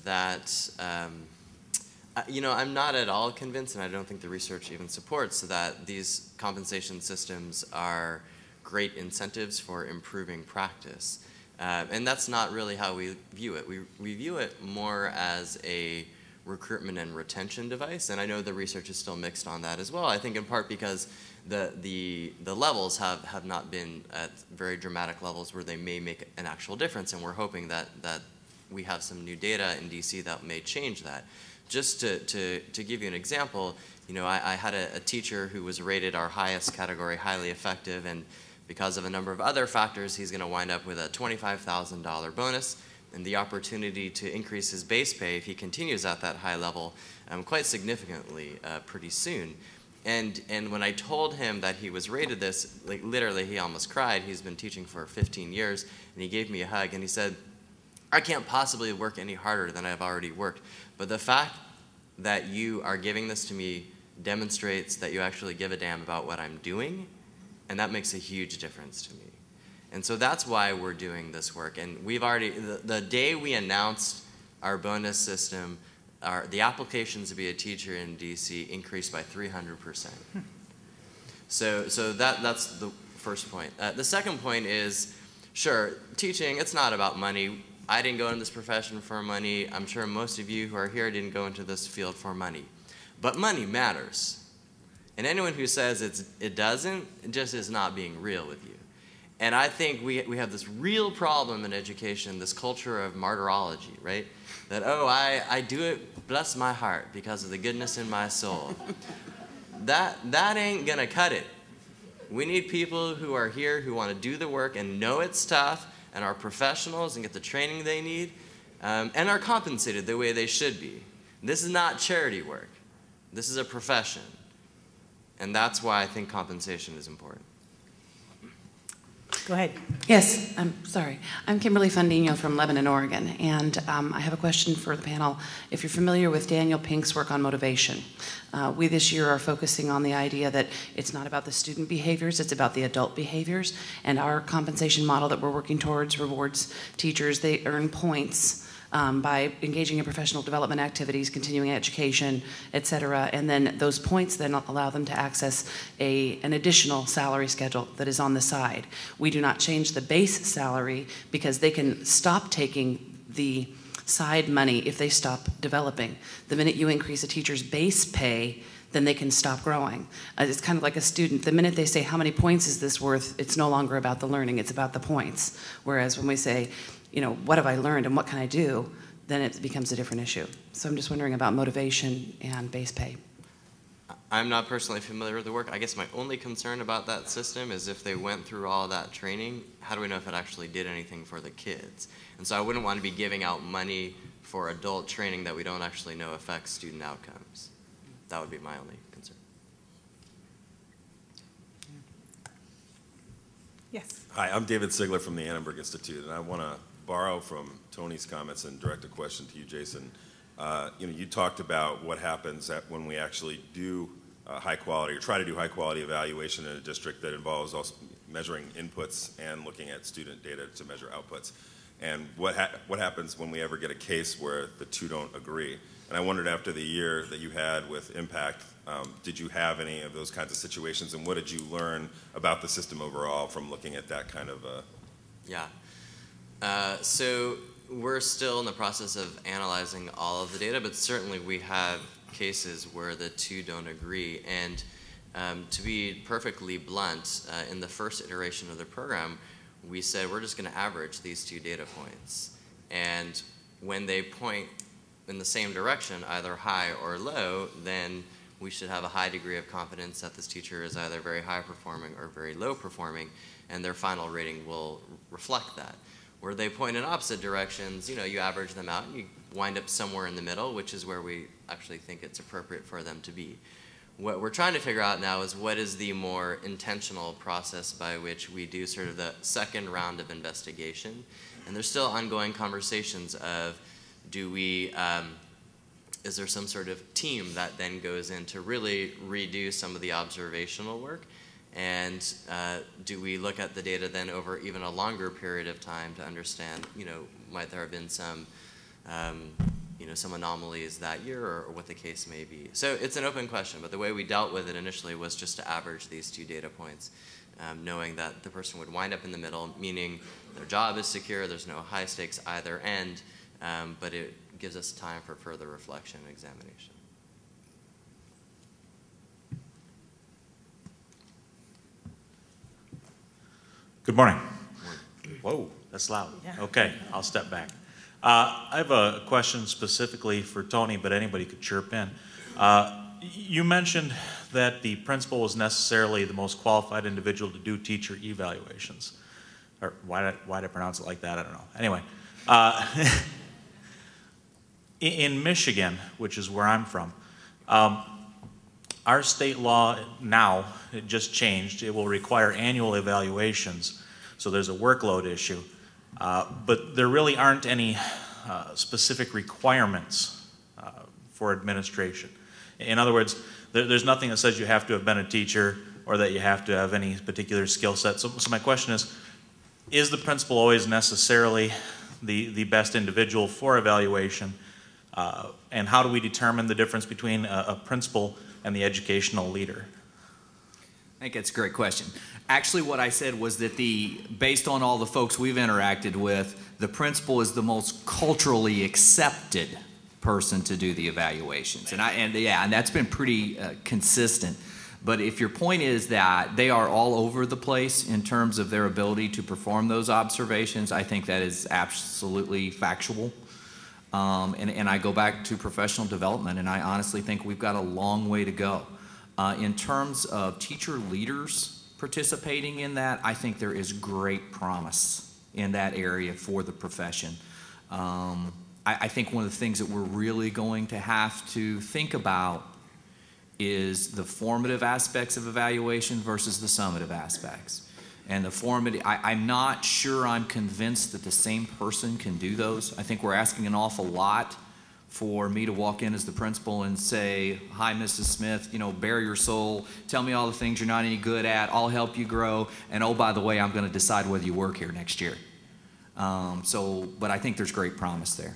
Speaker 5: that, I'm not at all convinced, and I don't think the research even supports, that these compensation systems are great incentives for improving practice. And that's not really how we view it. We view it more as a recruitment and retention device, and I know the research is still mixed on that as well. I think in part because the levels have not been at very dramatic levels where they may make an actual difference, and we're hoping that we have some new data in DC that may change that. Just to give you an example, I had a teacher who was rated our highest category, highly effective, and because of a number of other factors, he's going to wind up with a $25,000 bonus and the opportunity to increase his base pay if he continues at that high level quite significantly pretty soon. And when I told him that he was rated this, like literally he almost cried. He's been teaching for 15 years, and he gave me a hug, and he said, I can't possibly work any harder than I've already worked, but the fact that you are giving this to me demonstrates that you actually give a damn about what I'm doing, and that makes a huge difference to me. And so that's why we're doing this work. And we've already, the day we announced our bonus system, the applications to be a teacher in DC increased by 300%. So that's the first point. The second point is, sure, teaching, it's not about money. I didn't go into this profession for money. I'm sure most of you who are here didn't go into this field for money. But money matters. And anyone who says it doesn't, it just is not being real with you. And I think we have this real problem in education, this culture of martyrology, right? That, I do it, bless my heart, because of the goodness in my soul. That ain't gonna cut it. We need people who are here who want to do the work and know it's tough and are professionals and get the training they need and are compensated the way they should be. This is not charity work. This is a profession. And that's why I think compensation is important.
Speaker 1: Go ahead.
Speaker 7: Yes, I'm sorry. I'm Kimberly Fundino from Lebanon, Oregon, and I have a question for the panel. If you're familiar with Daniel Pink's work on motivation, we this year are focusing on the idea that it's not about the student behaviors, it's about the adult behaviors, and our compensation model that we're working towards rewards teachers. They earn points by engaging in professional development activities, continuing education, et cetera, and then those points then allow them to access an additional salary schedule that is on the side. We do not change the base salary because they can stop taking the side money if they stop developing. The minute you increase a teacher's base pay, then they can stop growing. It's kind of like a student. The minute they say, how many points is this worth, it's no longer about the learning, it's about the points. Whereas when we say, what have I learned and what can I do, then it becomes a different issue. So I'm just wondering about motivation and base pay.
Speaker 5: I'm not personally familiar with the work. I guess my only concern about that system is if they went through all that training, how do we know if it actually did anything for the kids? And so I wouldn't want to be giving out money for adult training that we don't actually know affects student outcomes. That would be my only concern.
Speaker 1: Yes.
Speaker 8: Hi, I'm David Sigler from the Annenberg Institute, and I want to borrow from Tony's comments and direct a question to you, Jason. You talked about what happens when we actually do high quality, or try to do high quality evaluation in a district that involves also measuring inputs and looking at student data to measure outputs. and what happens when we ever get a case where the two don't agree. And I wondered, after the year that you had with Impact, did you have any of those kinds of situations, and what did you learn about the system overall from looking at that kind of
Speaker 5: Yeah. So we're still in the process of analyzing all of the data, but certainly we have cases where the two don't agree. And to be perfectly blunt, in the first iteration of the program, we said we're just going to average these two data points. And when they point in the same direction, either high or low, then we should have a high degree of confidence that this teacher is either very high performing or very low performing, and their final rating will reflect that. Where they point in opposite directions, you average them out and you wind up somewhere in the middle, which is where we actually think it's appropriate for them to be. What we're trying to figure out now is what is the more intentional process by which we do sort of the second round of investigation. And there's still ongoing conversations of, is there some sort of team that then goes in to really redo some of the observational work? And do we look at the data then over even a longer period of time to understand, might there have been some, some anomalies that year, or what the case may be. So it's an open question, but the way we dealt with it initially was just to average these two data points, knowing that the person would wind up in the middle, meaning their job is secure, there's no high stakes either end, but it gives us time for further reflection and examination.
Speaker 9: Good morning. Whoa, that's loud. Yeah. Okay, I'll step back. I have a question specifically for Tony, but anybody could chirp in. You mentioned that the principal was necessarily the most qualified individual to do teacher evaluations. Or why did I pronounce it like that? I don't know. Anyway, in Michigan, which is where I'm from, our state law now, it just changed. It will require annual evaluations, so there's a workload issue. But there really aren't any specific requirements for administration. In other words, there's nothing that says you have to have been a teacher or that you have to have any particular skill set. So my question is the principal always necessarily the best individual for evaluation? And how do we determine the difference between a principal and the educational leader?
Speaker 4: I think that's a great question. Actually, what I said was that based on all the folks we've interacted with, the principal is the most culturally accepted person to do the evaluations. And that's been pretty consistent. But if your point is that they are all over the place in terms of their ability to perform those observations, I think that is absolutely factual. And I go back to professional development, and I honestly think we've got a long way to go. In terms of teacher leaders participating in that, I think there is great promise in that area for the profession. I think one of the things that we're really going to have to think about is the formative aspects of evaluation versus the summative aspects. And the formative, I'm not sure I'm convinced that the same person can do those. I think we're asking an awful lot for me to walk in as the principal and say, hi, Mrs. Smith, bare your soul, tell me all the things you're not any good at, I'll help you grow, and oh, by the way, I'm going to decide whether you work here next year. But I think there's great promise there.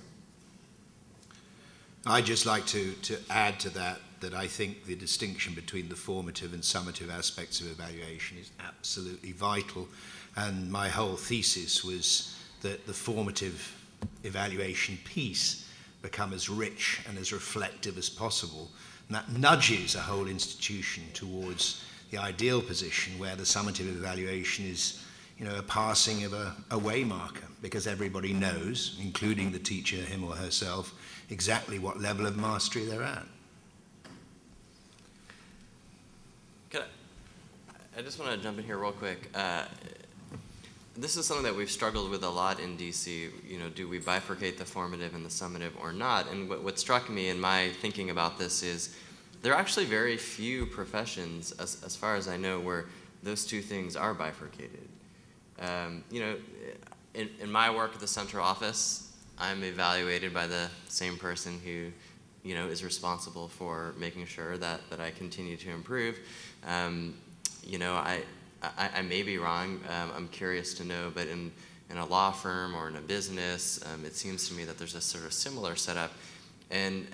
Speaker 6: I'd just like to add to that I think the distinction between the formative and summative aspects of evaluation is absolutely vital. And my whole thesis was that the formative evaluation piece become as rich and as reflective as possible. And that nudges a whole institution towards the ideal position where the summative evaluation is, a passing of a way marker, because everybody knows, including the teacher, him or herself, exactly what level of mastery they're at.
Speaker 5: I just want to jump in here real quick. This is something that we've struggled with a lot in DC. Do we bifurcate the formative and the summative or not? And what struck me in my thinking about this is there are actually very few professions, as far as I know, where those two things are bifurcated. In my work at the central office, I'm evaluated by the same person who, is responsible for making sure that I continue to improve. I may be wrong. I'm curious to know, but in a law firm or in a business. It seems to me that there's a sort of similar setup. And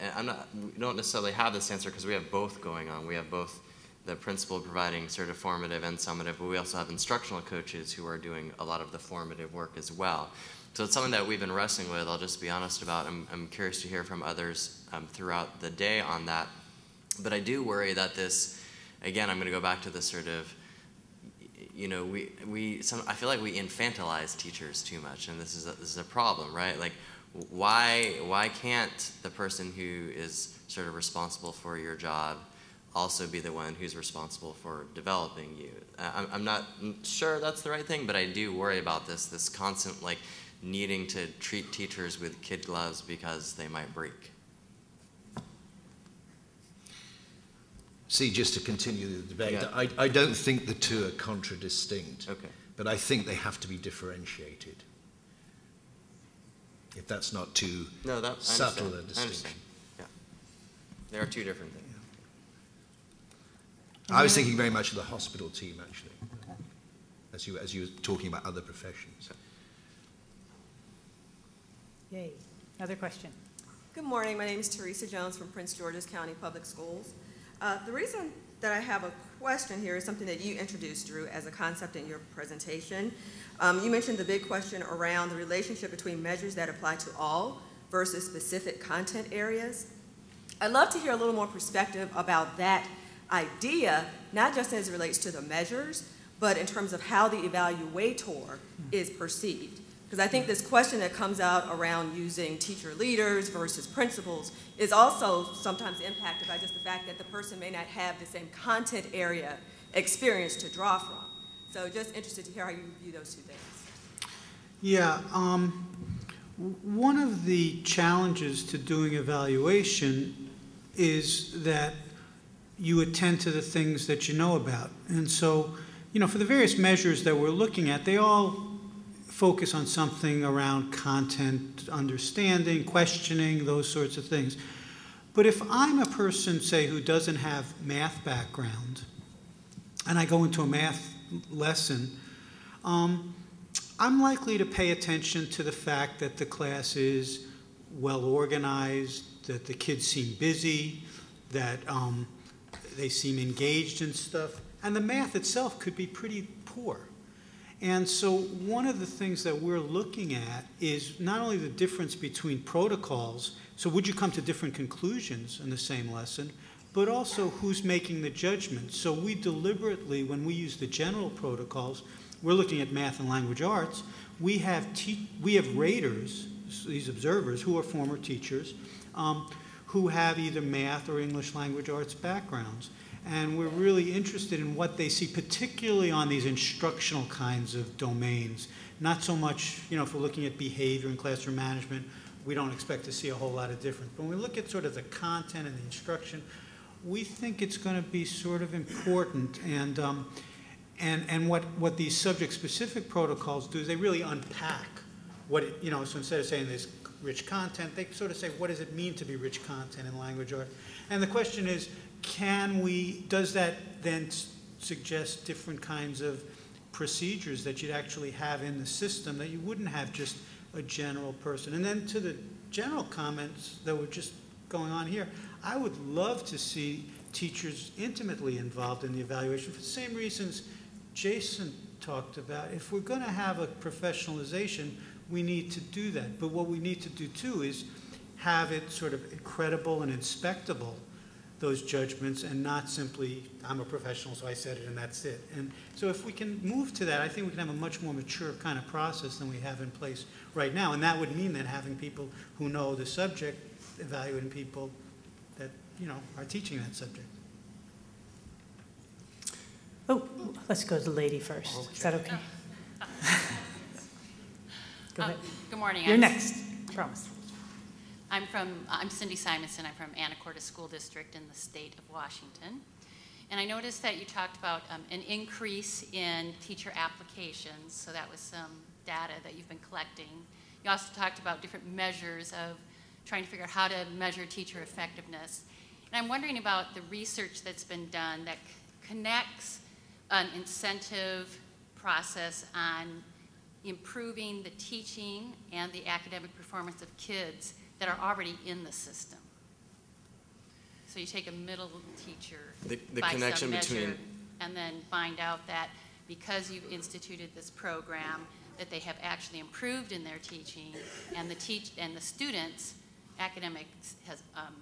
Speaker 5: we don't necessarily have this answer because we have both going on. We have both the principal providing sort of formative and summative, but we also have instructional coaches who are doing a lot of the formative work as well. So it's something that we've been wrestling with, I'll just be honest about. I'm curious to hear from others throughout the day on that. But I do worry that this, again, I'm going to go back to the sort of, you know, I feel like we infantilize teachers too much, and this is a problem, right? Like, why can't the person who is sort of responsible for your job also be the one who's responsible for developing you? I'm not sure that's the right thing, but I do worry about this constant, like, needing to treat teachers with kid gloves because they might break.
Speaker 6: See, just to continue the debate,
Speaker 5: Yeah.
Speaker 6: I don't think the two are contradistinct,
Speaker 5: Okay.
Speaker 6: but I think they have to be differentiated. If that's not too subtle a distinction.
Speaker 5: I understand. Yeah. There are two different things.
Speaker 6: I was thinking very much of the hospital team, actually, as you were talking about other professions.
Speaker 1: Yay. Another question.
Speaker 10: Good morning. My name is Teresa Jones from Prince George's County Public Schools. The reason that I have a question here is something that you introduced, Drew, as a concept in your presentation. You mentioned the big question around the relationship between measures that apply to all versus specific content areas. I'd love to hear a little more perspective about that idea, not just as it relates to the measures, but in terms of how the evaluator is perceived. Because I think this question that comes out around using teacher leaders versus principals is also sometimes impacted by just the fact that the person may not have the same content area experience to draw from. So just interested to hear how you view those two things.
Speaker 2: Yeah, one of the challenges to doing evaluation is that you attend to the things that you know about. And so, you know, for the various measures that we're looking at, they all focus on something around content, understanding, questioning, those sorts of things. But if I'm a person, say, who doesn't have math background, and I go into a math lesson, I'm likely to pay attention to the fact that the class is well organized, that the kids seem busy, that they seem engaged in stuff, and the math itself could be pretty poor. And so one of the things that we're looking at is not only the difference between protocols, so would you come to different conclusions in the same lesson, but also who's making the judgment. So we deliberately, when we use the general protocols, we're looking at math and language arts, we have raters, these observers, who are former teachers, who have either math or English language arts backgrounds. And we're really interested in what they see, particularly on these instructional kinds of domains. Not so much, you know, if we're looking at behavior and classroom management, we don't expect to see a whole lot of difference. But when we look at sort of the content and the instruction, we think it's going to be sort of important. And what these subject-specific protocols do is they really unpack what it, you know, so instead of saying there's rich content, they sort of say, what does it mean to be rich content in language art? And the question is, does that then suggest different kinds of procedures that you'd actually have in the system that you wouldn't have just a general person? And then to the general comments that were just going on here, I would love to see teachers intimately involved in the evaluation for the same reasons Jason talked about. If we're going to have a professionalization, we need to do that. But what we need to do too is have it sort of credible and inspectable, those judgments, and not simply, I'm a professional, so I said it and that's it. And so if we can move to that, I think we can have a much more mature kind of process than we have in place right now. And that would mean that having people who know the subject, evaluating people that, you know, are teaching that subject.
Speaker 1: Oh, let's go to the lady first. Okay. Is that okay? Go ahead.
Speaker 11: Good morning.
Speaker 1: You're next, promise.
Speaker 11: I'm Cindy Simonson. I'm from Anacortes School District in the state of Washington. And I noticed that you talked about an increase in teacher applications. So that was some data that you've been collecting. You also talked about different measures of trying to figure out how to measure teacher effectiveness. And I'm wondering about the research that's been done that connects an incentive process on improving the teaching and the academic performance of kids that are already in the system. So you take a middle teacher
Speaker 5: The
Speaker 11: by
Speaker 5: connection
Speaker 11: some measure,
Speaker 5: between
Speaker 11: and then find out that because you've instituted this program, that they have actually improved in their teaching, and the students' academics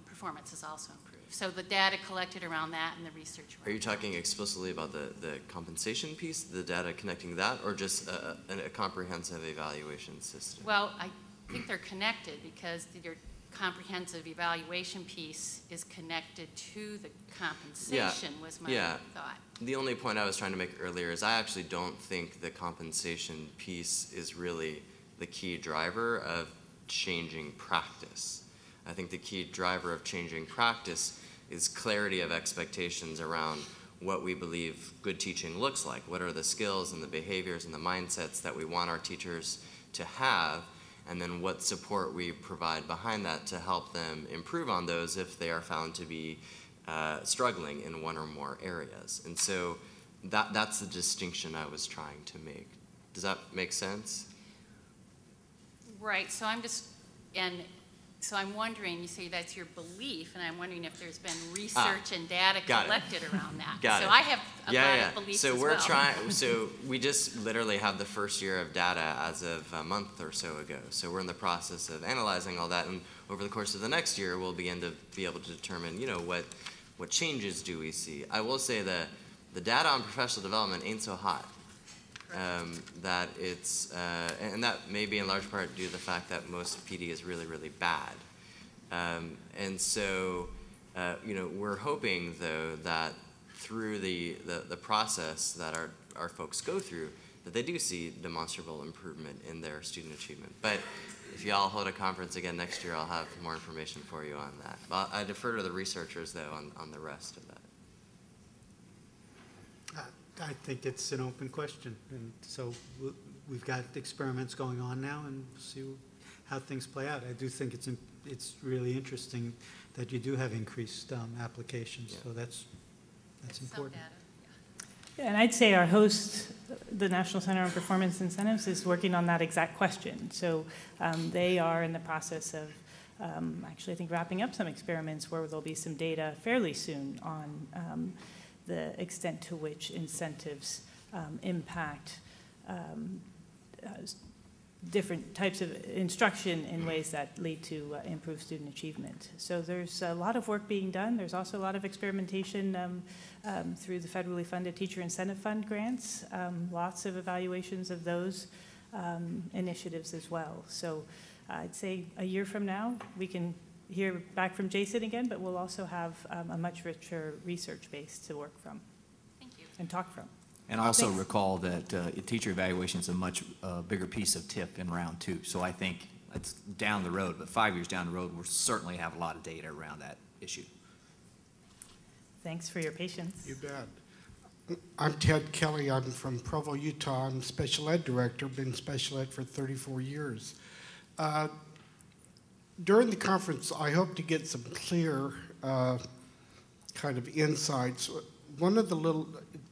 Speaker 11: performance has also improved. So the data collected around that and the research.
Speaker 5: Are you talking explicitly about the compensation piece, the data connecting that, or just a comprehensive evaluation system?
Speaker 11: Well, I think they're connected because your comprehensive evaluation piece is connected to the compensation, was my thought.
Speaker 5: The only point I was trying to make earlier is I actually don't think the compensation piece is really the key driver of changing practice. I think the key driver of changing practice is clarity of expectations around what we believe good teaching looks like. What are the skills and the behaviors and the mindsets that we want our teachers to have, and then what support we provide behind that to help them improve on those if they are found to be struggling in one or more areas. And so that's the distinction I was trying to make. Does that make sense?
Speaker 11: Right, so I'm wondering, you say that's your belief, and I'm wondering if there's been research and data collected around that. So I have a lot of beliefs
Speaker 5: so
Speaker 11: as
Speaker 5: we're
Speaker 11: well.
Speaker 5: So we just literally have the first year of data as of a month or so ago. So we're in the process of analyzing all that, and over the course of the next year, we'll begin to be able to determine, what changes do we see. I will say that the data on professional development ain't so hot. That it's, and that may be in large part due to the fact that most PD is really, really bad. And so, we're hoping, though, that through the process that our folks go through, that they do see demonstrable improvement in their student achievement. But if you all hold a conference again next year, I'll have more information for you on that. But I defer to the researchers, though, on the rest of that.
Speaker 2: I think it's an open question, and so we've got experiments going on now, and we'll see how things play out. I do think it's really interesting that you do have increased applications, so that's important.
Speaker 1: Yeah, and I'd say our host, the National Center on Performance Incentives, is working on that exact question. So they are in the process of actually, I think, wrapping up some experiments where there'll be some data fairly soon on the extent to which incentives impact different types of instruction in ways that lead to improved student achievement. So there's a lot of work being done. There's also a lot of experimentation through the federally funded Teacher Incentive Fund grants, lots of evaluations of those initiatives as well. So I'd say a year from now, we can hear back from Jason again, but we'll also have a much richer research base to work from.
Speaker 11: Thank you.
Speaker 1: And talk from.
Speaker 4: And also recall that teacher evaluation is a much bigger piece of TIP in round 2. So I think it's down the road, but 5 years down the road, we'll certainly have a lot of data around that issue.
Speaker 1: Thanks for your patience.
Speaker 12: You bet. I'm Ted Kelly. I'm from Provo, Utah. I'm special ed director, been special ed for 34 years. During the conference, I hope to get some clear kind of insights. One of the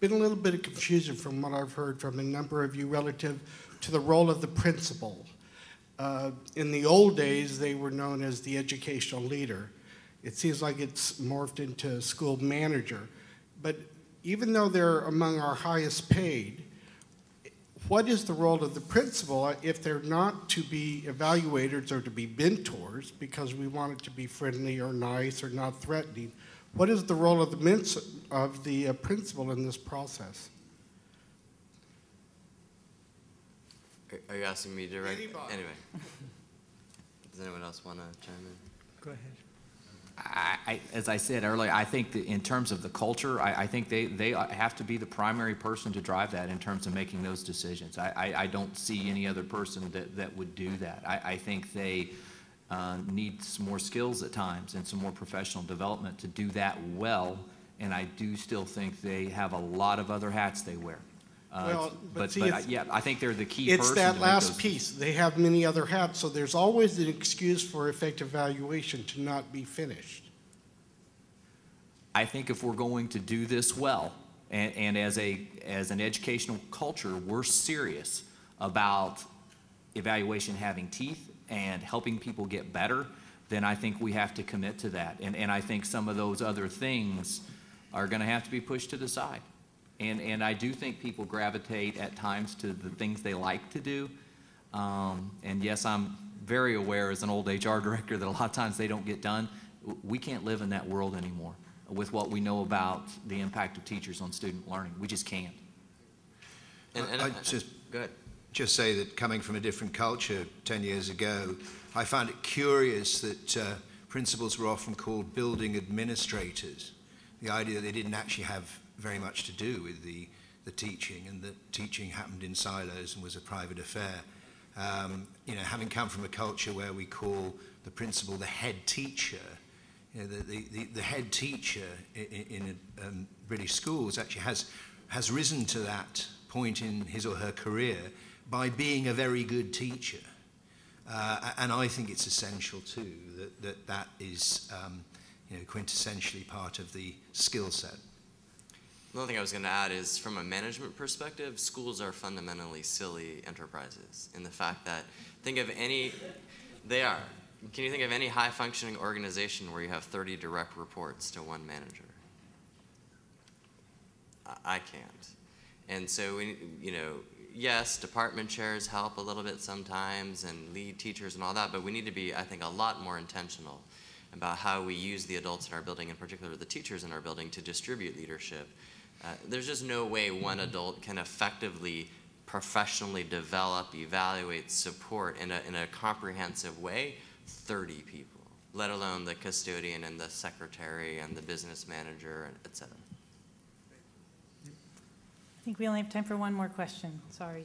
Speaker 12: been a little bit of confusion from what I've heard from a number of you relative to the role of the principal. In the old days, they were known as the educational leader. It seems like it's morphed into school manager. But even though they're among our highest paid, what is the role of the principal if they're not to be evaluators or to be mentors because we want it to be friendly or nice or not threatening? What is the role of the principal in this process?
Speaker 5: Are you asking me directly?
Speaker 12: Anybody.
Speaker 5: Anyway. Does anyone else want to chime in?
Speaker 2: Go ahead.
Speaker 4: As I said earlier, I think that in terms of the culture, I think they have to be the primary person to drive that in terms of making those decisions. I don't see any other person that would do that. I think they need some more skills at times and some more professional development to do that well, and I do still think they have a lot of other hats they wear.
Speaker 12: But
Speaker 4: I think they're the key
Speaker 12: person. It's that last
Speaker 4: piece.
Speaker 12: They have many other hats, so there's always an excuse for effective evaluation to not be finished.
Speaker 4: I think if we're going to do this well, and as an educational culture, we're serious about evaluation having teeth and helping people get better, then I think we have to commit to that. And I think some of those other things are going to have to be pushed to the side. And I do think people gravitate at times to the things they like to do. And yes, I'm very aware as an old HR director that a lot of times they don't get done. We can't live in that world anymore with what we know about the impact of teachers on student learning. We just can't.
Speaker 3: I'd just say that coming from a different culture 10 years ago, I found it curious that principals were often called building administrators. The idea that they didn't actually have very much to do with the teaching, and that teaching happened in silos and was a private affair. Having come from a culture where we call the principal the head teacher, the head teacher in British schools actually has risen to that point in his or her career by being a very good teacher. And I think it's essential too that is quintessentially part of the skill set.
Speaker 5: The only thing I was going to add is, from a management perspective, schools are fundamentally silly enterprises in the fact that, can you think of any high-functioning organization where you have 30 direct reports to one manager? I can't. And so, yes, department chairs help a little bit sometimes, and lead teachers and all that, but we need to be, I think, a lot more intentional about how we use the adults in our building, in particular the teachers in our building, to distribute leadership. There's just no way one adult can effectively professionally develop, evaluate, support in a comprehensive way 30 people, let alone the custodian and the secretary and the business manager, et cetera.
Speaker 1: I think we only have time for one more question. Sorry.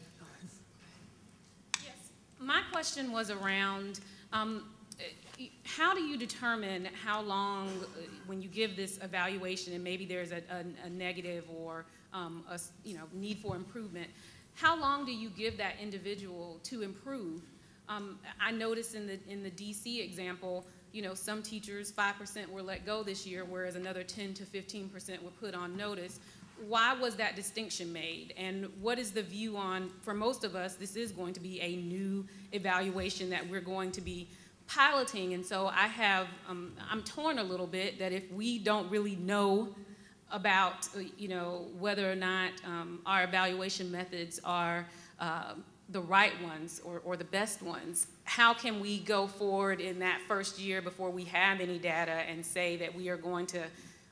Speaker 13: Yes, my question was around how do you determine how long, when you give this evaluation and maybe there's a negative or a need for improvement, how long do you give that individual to improve? I noticed in the DC example, some teachers, 5% were let go this year, whereas another 10 to 15% were put on notice. Why was that distinction made? And what is the view on, for most of us, this is going to be a new evaluation that we're going to be piloting, and so I'm torn a little bit that if we don't really know about, whether or not our evaluation methods are the right ones or the best ones, how can we go forward in that first year before we have any data and say that we are going to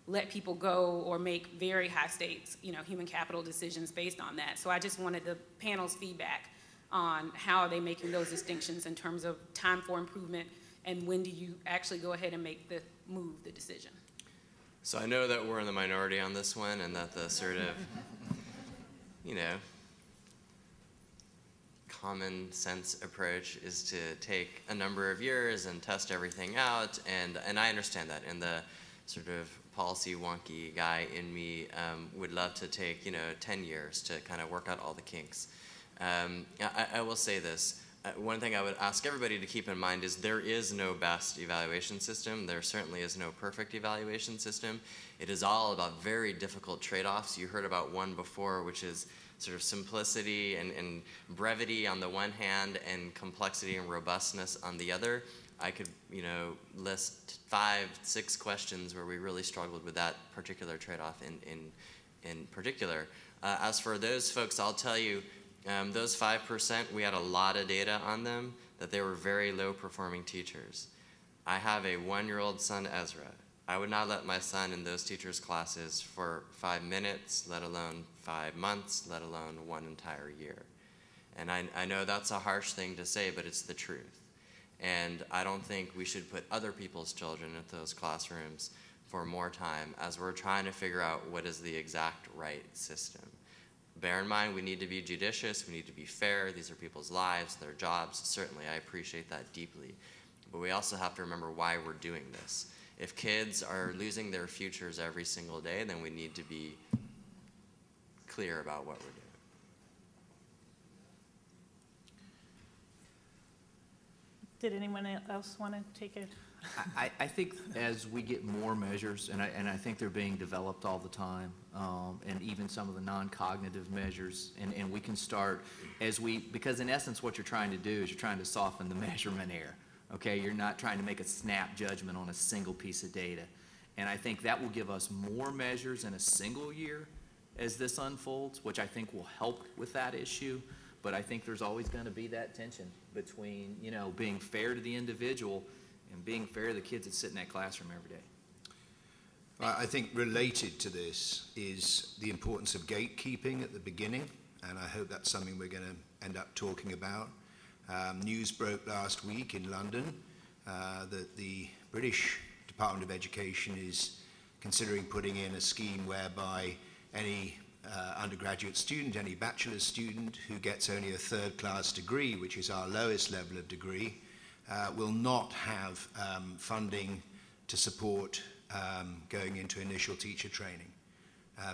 Speaker 13: let people go or make very high stakes, human capital decisions based on that? So I just wanted the panel's feedback on how are they making those distinctions in terms of time for improvement, and when do you actually go ahead and make the decision?
Speaker 5: So I know that we're in the minority on this one, and that the sort of, common sense approach is to take a number of years and test everything out, and I understand that, and the sort of policy wonky guy in me would love to take 10 years to kind of work out all the kinks. I will say this. One thing I would ask everybody to keep in mind is there is no best evaluation system. There certainly is no perfect evaluation system. It is all about very difficult trade-offs. You heard about one before, which is sort of simplicity and brevity on the one hand and complexity and robustness on the other. I could, list 5, 6 questions where we really struggled with that particular trade-off in particular. As for those folks, I'll tell you, those 5%, we had a lot of data on them, that they were very low-performing teachers. I have a 1-year-old son, Ezra. I would not let my son in those teachers' classes for 5 minutes, let alone 5 months, let alone 1 entire year. And I know that's a harsh thing to say, but it's the truth. And I don't think we should put other people's children in those classrooms for more time as we're trying to figure out what is the exact right system. Bear in mind, we need to be judicious, we need to be fair. These are people's lives, their jobs. Certainly, I appreciate that deeply. But we also have to remember why we're doing this. If kids are losing their futures every single day, then we need to be clear about what we're doing.
Speaker 1: Did anyone else want to take it?
Speaker 14: I think as we get more measures, and I think they're being developed all the time, and even some of the non-cognitive measures, and we can start because in essence what you're trying to do is you're trying to soften the measurement error, okay? You're not trying to make a snap judgment on a single piece of data. And I think that will give us more measures in a single year as this unfolds, which I think will help with that issue. But I think there's always going to be that tension between, being fair to the individual and being fair to the kids that sit in that classroom every day.
Speaker 3: I think related to this is the importance of gatekeeping at the beginning, and I hope that's something we're going to end up talking about. News broke last week in London that the British Department of Education is considering putting in a scheme whereby any undergraduate student, any bachelor's student who gets only a third-class degree, which is our lowest level of degree, will not have funding to support going into initial teacher training,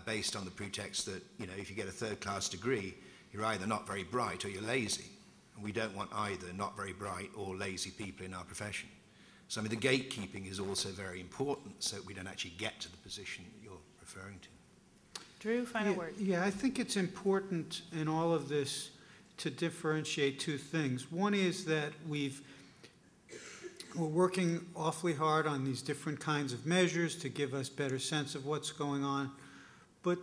Speaker 3: based on the pretext that, if you get a third-class degree, you're either not very bright or you're lazy. And we don't want either not very bright or lazy people in our profession. So, the gatekeeping is also very important so that we don't actually get to the position that you're referring to.
Speaker 1: Drew, final word.
Speaker 2: Yeah, I think it's important in all of this to differentiate two things. One is that we're working awfully hard on these different kinds of measures to give us better sense of what's going on. But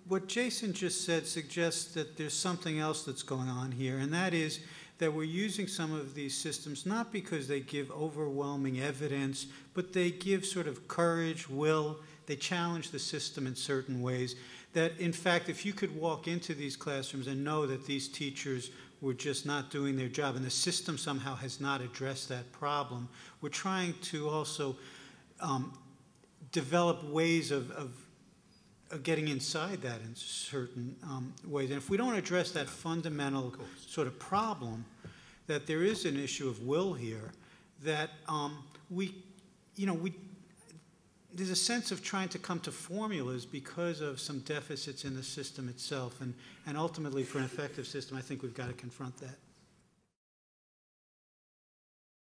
Speaker 2: what Jason just said suggests that there's something else that's going on here, and that is that we're using some of these systems not because they give overwhelming evidence, but they give sort of courage, will. They challenge the system in certain ways that, in fact, if you could walk into these classrooms and know that these teachers were just not doing their job and the system somehow has not addressed that problem, we're trying to also develop ways of getting inside that in certain ways. And if we don't address that fundamental sort of problem, that there is an issue of will here, that there's a sense of trying to come to formulas because of some deficits in the system itself. And ultimately, for an effective system, I think we've got to confront that.